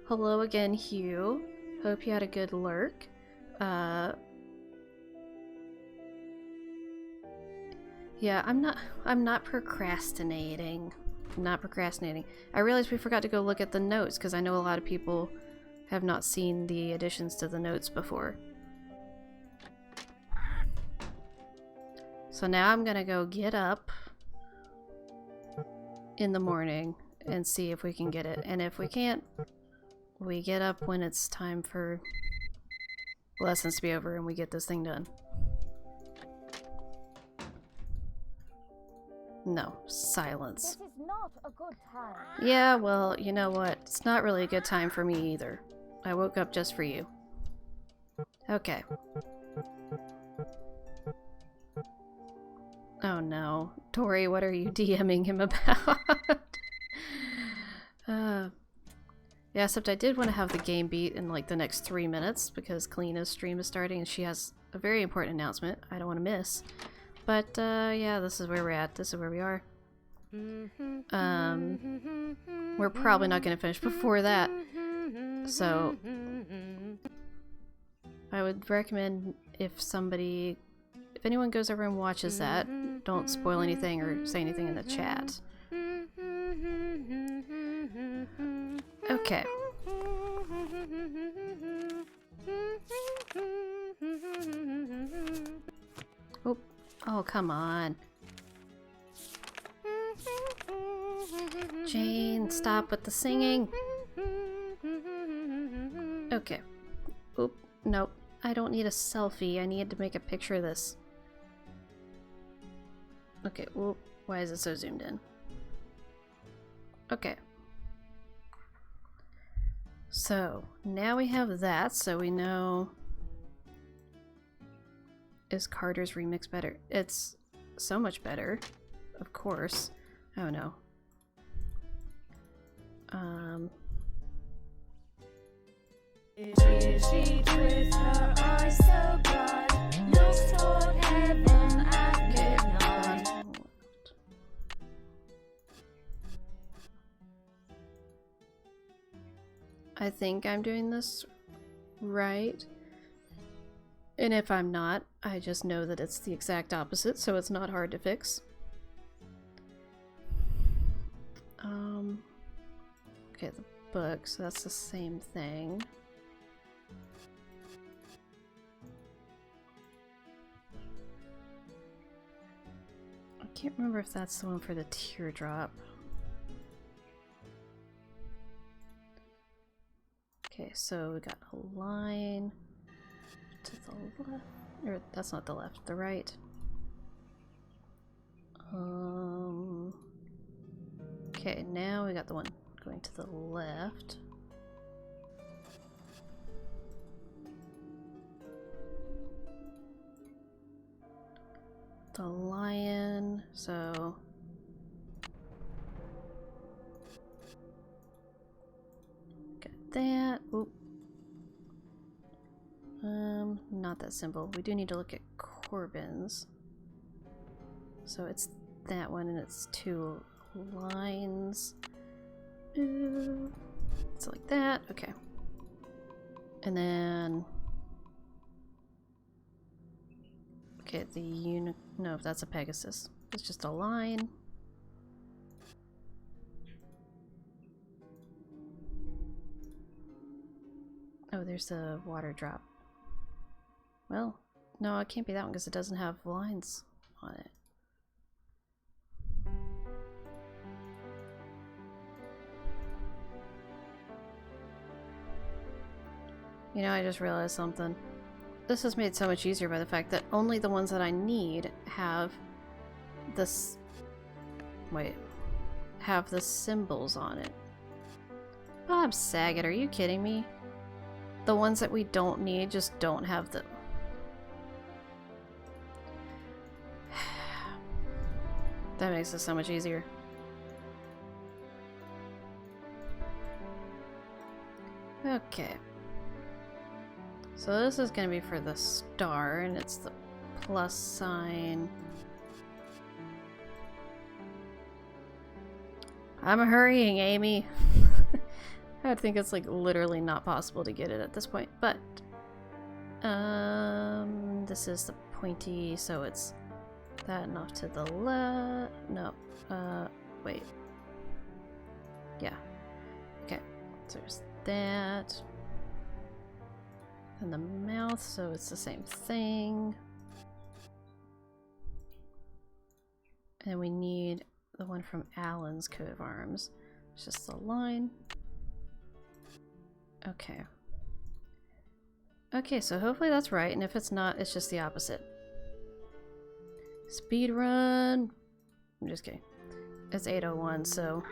hello again, Hugh. Hope you had a good lurk. Yeah, I'm not procrastinating. I'm not procrastinating. I realized we forgot to go look at the notes, because I know a lot of people have not seen the additions to the notes before. So now I'm gonna go get up in the morning and see if we can get it. And if we can't, we get up when it's time for lessons to be over and we get this thing done. No, silence. This is not a good time. Yeah, well, you know what? It's not really a good time for me either. I woke up just for you. Okay. Oh no. Tori, what are you DMing him about? Yeah, except I did want to have the game beat in like the next 3 minutes because Kalina's stream is starting and she has a very important announcement I don't want to miss. But yeah, this is where we're at. This is where we are. We're probably not going to finish before that. So I would recommend if anyone goes over and watches that, don't spoil anything or say anything in the chat. Okay. Oh, come on. Jane, stop with the singing. Okay. Oop, nope. I don't need a selfie. I need to make a picture of this. Okay, whoop. Why is it so zoomed in? Okay. So, now we have that, so we know... Is Carter's remix better? It's so much better, of course. Oh no. She with her eyes so bright, looks toward heaven at midnight. I think I'm doing this right. And if I'm not, I just know that it's the exact opposite, so it's not hard to fix. Okay, the book, so that's the same thing. I can't remember if that's the one for the teardrop. Okay, so we got a line to the left, or that's not the left, the right. Okay, now we got the one going to the left. The lion, so got that. Oop. Not that simple. We do need to look at Corbin's. So it's that one, and it's 2 lines. It's like that. Okay. And then... Okay, the no, that's a Pegasus. It's just a line. Oh, there's a water drop. Well, no, it can't be that one because it doesn't have lines on it. You know, I just realized something. This is made so much easier by the fact that only the ones that I need have this... Wait, have the symbols on it. Bob Saget, are you kidding me? The ones that we don't need just don't have the... That makes it so much easier. Okay. So this is going to be for the star, and it's the plus sign. I'm hurrying, Amy. I think it's like literally not possible to get it at this point, but this is the pointy, so it's that and off to the left. No, wait. Yeah. Okay. So there's that. And the mouth, so it's the same thing. And we need the one from Alan's coat of arms. It's just the line. Okay. Okay, so hopefully that's right, and if it's not, it's just the opposite. Speed run. I'm just kidding. It's 8:01, so...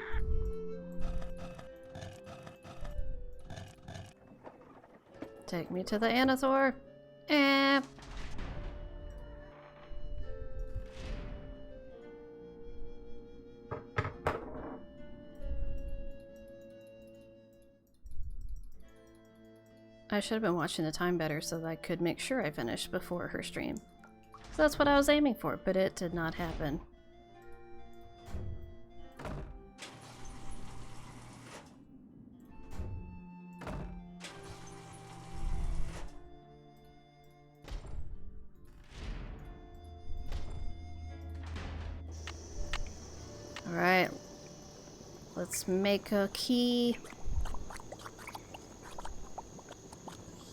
Take me to the Anathor. Eh. I should have been watching the time better so that I could make sure I finished before her stream. So that's what I was aiming for, but it did not happen. Alright. Let's make a key.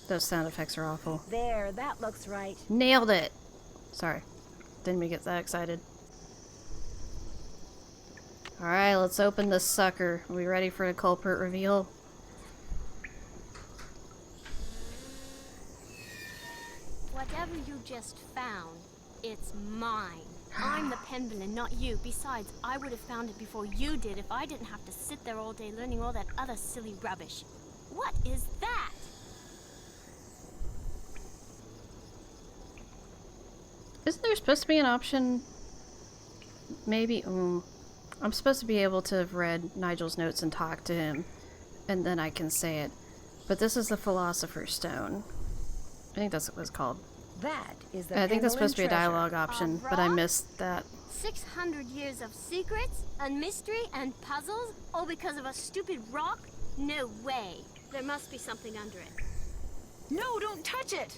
Those sound effects are awful. There, that looks right. Nailed it! Sorry. Didn't mean to get that excited. Alright, let's open this sucker. Are we ready for the culprit reveal? Whatever you just found, it's mine. I'm the Penguin, not you. Besides, I would have found it before you did if I didn't have to sit there all day learning all that other silly rubbish. What is that? Isn't there supposed to be an option? Maybe. I'm supposed to be able to have read Nigel's notes and talk to him, and then I can say it. But this is the Philosopher's Stone. I think that's what it's called. That is the I think that's supposed to be a treasure. dialogue option, but I missed that. 600 years of secrets and mystery and puzzles, all because of a stupid rock? No way. There must be something under it. No, don't touch it!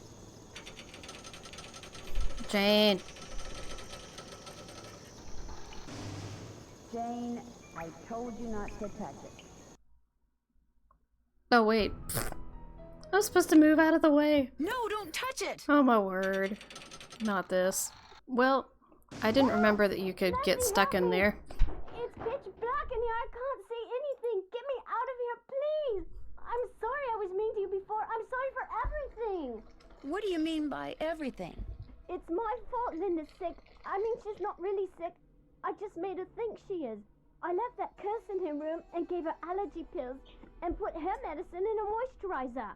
Jane. Jane, I told you not to touch it. Oh, wait. I was supposed to move out of the way. No, don't touch it! Oh my word. Not this. Well, I didn't remember that you could get stuck in there. It's pitch black in here. I can't see anything. Get me out of here, please. I'm sorry I was mean to you before. I'm sorry for everything. What do you mean by everything? It's my fault Linda's sick. I mean, she's not really sick. I just made her think she is. I left that curse in her room and gave her allergy pills and put her medicine in a moisturizer.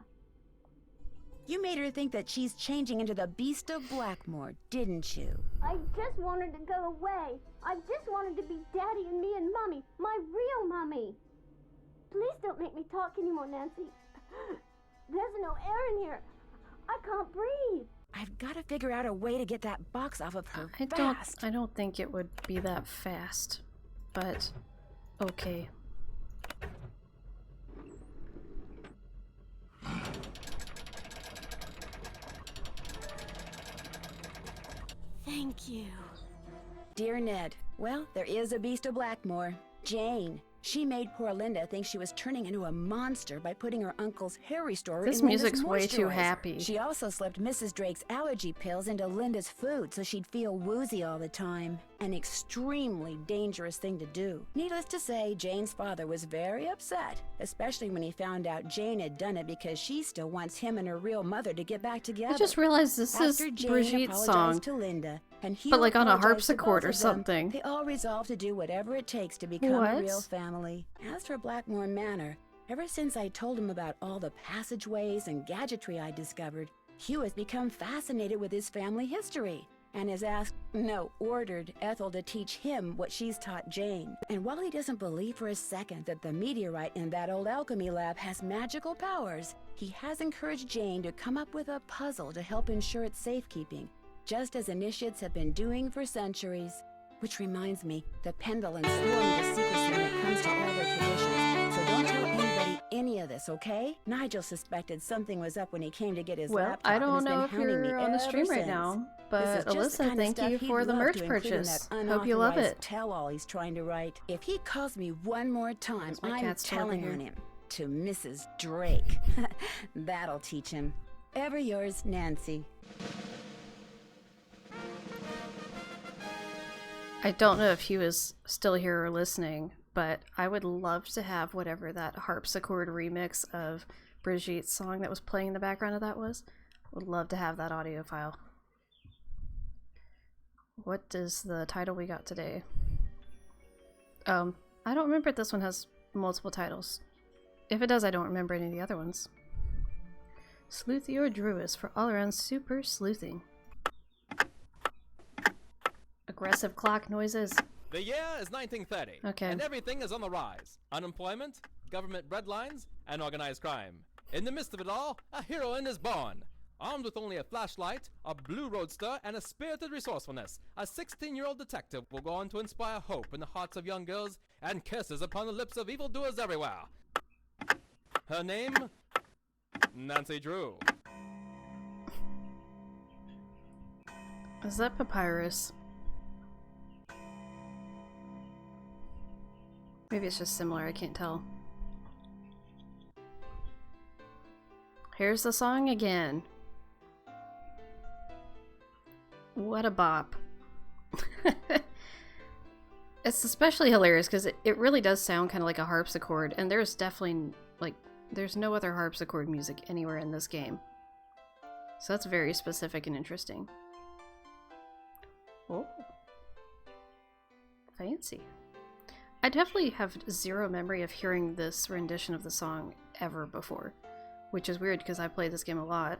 You made her think that she's changing into the Beast of Blackmoor, didn't you? I just wanted to go away. I just wanted to be Daddy and me and Mommy, my real Mommy. Please don't make me talk anymore, Nancy. There's no air in here. I can't breathe. I've got to figure out a way to get that box off of her I don't think it would be that fast, but okay. Thank you. Dear Ned, well, there is a Beast of Blackmoor. Jane. She made poor Linda think she was turning into a monster by putting her uncle's hair restorer This in Linda's music's way too moisturizer. happy. She also slipped Mrs. Drake's allergy pills into Linda's food so she'd feel woozy all the time. an extremely dangerous thing to do. Needless to say, Jane's father was very upset, especially when he found out Jane had done it because she still wants him and her real mother to get back together. I just realized this is After Jane Brigitte's apologized song, to Linda, and he but like on a apologized to harpsichord both or of them, something. They all resolved to do whatever it takes to become What? a real family. As for Blackmoor Manor, ever since I told him about all the passageways and gadgetry I discovered, Hugh has become fascinated with his family history and has asked, no, ordered Ethel to teach him what she's taught Jane. And while he doesn't believe for a second that the meteorite in that old alchemy lab has magical powers, he has encouraged Jane to come up with a puzzle to help ensure its safekeeping, just as initiates have been doing for centuries. Which reminds me, the Pendulums swore me to secrecy when it comes to all their traditions, so don't tell anybody any of this, okay? Nigel suspected something was up when he came to get his Well, laptop I and don't has been know if hounding me you're on the ever stream right since. now, This but is just the Alyssa, kind of thank stuff you he'd for the love merch to include in purchase. that Hope you love unauthorized it. tell-all he's trying to write. If he calls me one more time, my I'm cat still over telling here? on him. To Mrs. Drake. That'll teach him. Ever yours, Nancy. I don't know if he was still here or listening, but I would love to have whatever that harpsichord remix of Brigitte's song that was playing in the background of that was. Would love to have that audio file. What is the title we got today? I don't remember if this one has multiple titles. If it does, I don't remember any of the other ones. Sleuthy or Druis for all around super sleuthing. Aggressive clock noises. The year is 1930, Okay. and everything is on the rise. Unemployment, government breadlines, and organized crime. In the midst of it all, a heroine is born. Armed with only a flashlight, a blue roadster, and a spirited resourcefulness, a 16-year-old detective will go on to inspire hope in the hearts of young girls and kisses upon the lips of evildoers everywhere. Her name? Nancy Drew. Is that Papyrus? Maybe it's just similar, I can't tell. Here's the song again. What a bop. It's especially hilarious because it really does sound kind of like a harpsichord, and there's definitely, like, there's no other harpsichord music anywhere in this game. So that's very specific and interesting. Oh. Fancy. I definitely have zero memory of hearing this rendition of the song ever before, which is weird because I played this game a lot.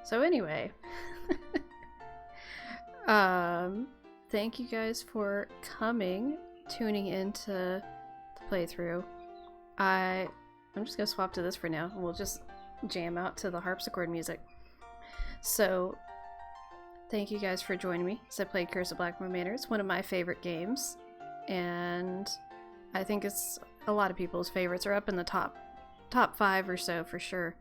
So anyway, thank you guys for coming, tuning into the playthrough. I'm just gonna swap to this for now, and we'll just jam out to the harpsichord music. So, thank you guys for joining me as I played Curse of Blackmoor Manor. It's one of my favorite games, and I think it's a lot of people's favorites, are up in the top 5 or so for sure.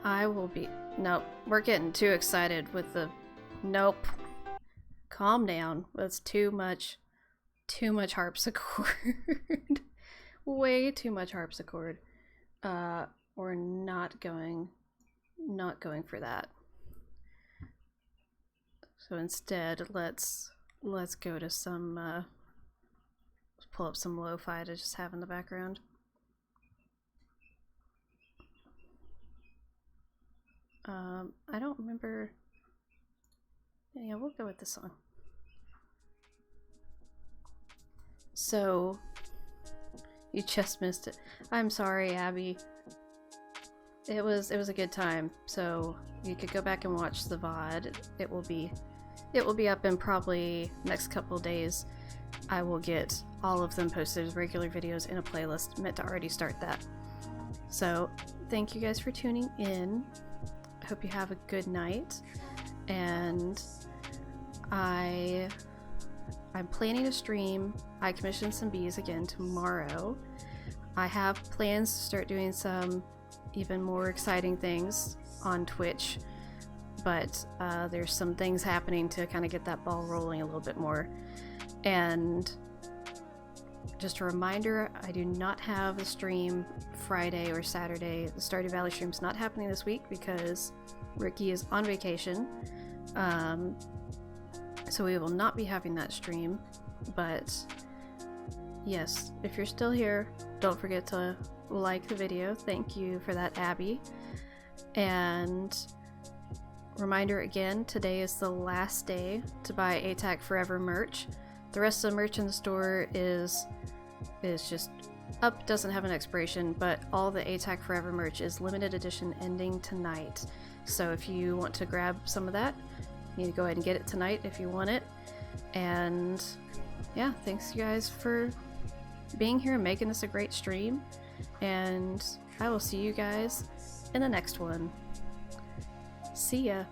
I will be... Nope, we're getting too excited with the... Nope. Calm down. That's too much harpsichord. Way too much harpsichord. We're not going for that. So instead, let's go to some let's pull up some lo-fi to just have in the background. I don't remember. Yeah, we'll go with this song. So you just missed it. I'm sorry, Abby. It was a good time. So you could go back and watch the VOD. It will be up in probably next couple of days. I will get all of them posted as regular videos in a playlist. Meant to already start that. So thank you guys for tuning in. I hope you have a good night, and I'm planning to stream I Commissioned Some Bees again tomorrow. I have plans to start doing some even more exciting things on Twitch, but there's some things happening to kind of get that ball rolling a little bit more. And just a reminder, I do not have a stream Friday or Saturday. The Stardew Valley stream's not happening this week because Ricky is on vacation. So we will not be having that stream. But yes, if you're still here, don't forget to like the video. Thank you for that, Abby. And reminder again, today is the last day to buy ATAC Forever merch. The rest of the merch in the store is just up, doesn't have an expiration, but all the ATAC Forever merch is limited edition ending tonight. So if you want to grab some of that, you need to go ahead and get it tonight if you want it. And yeah, thanks you guys for being here and making this a great stream. And I will see you guys in the next one. See ya.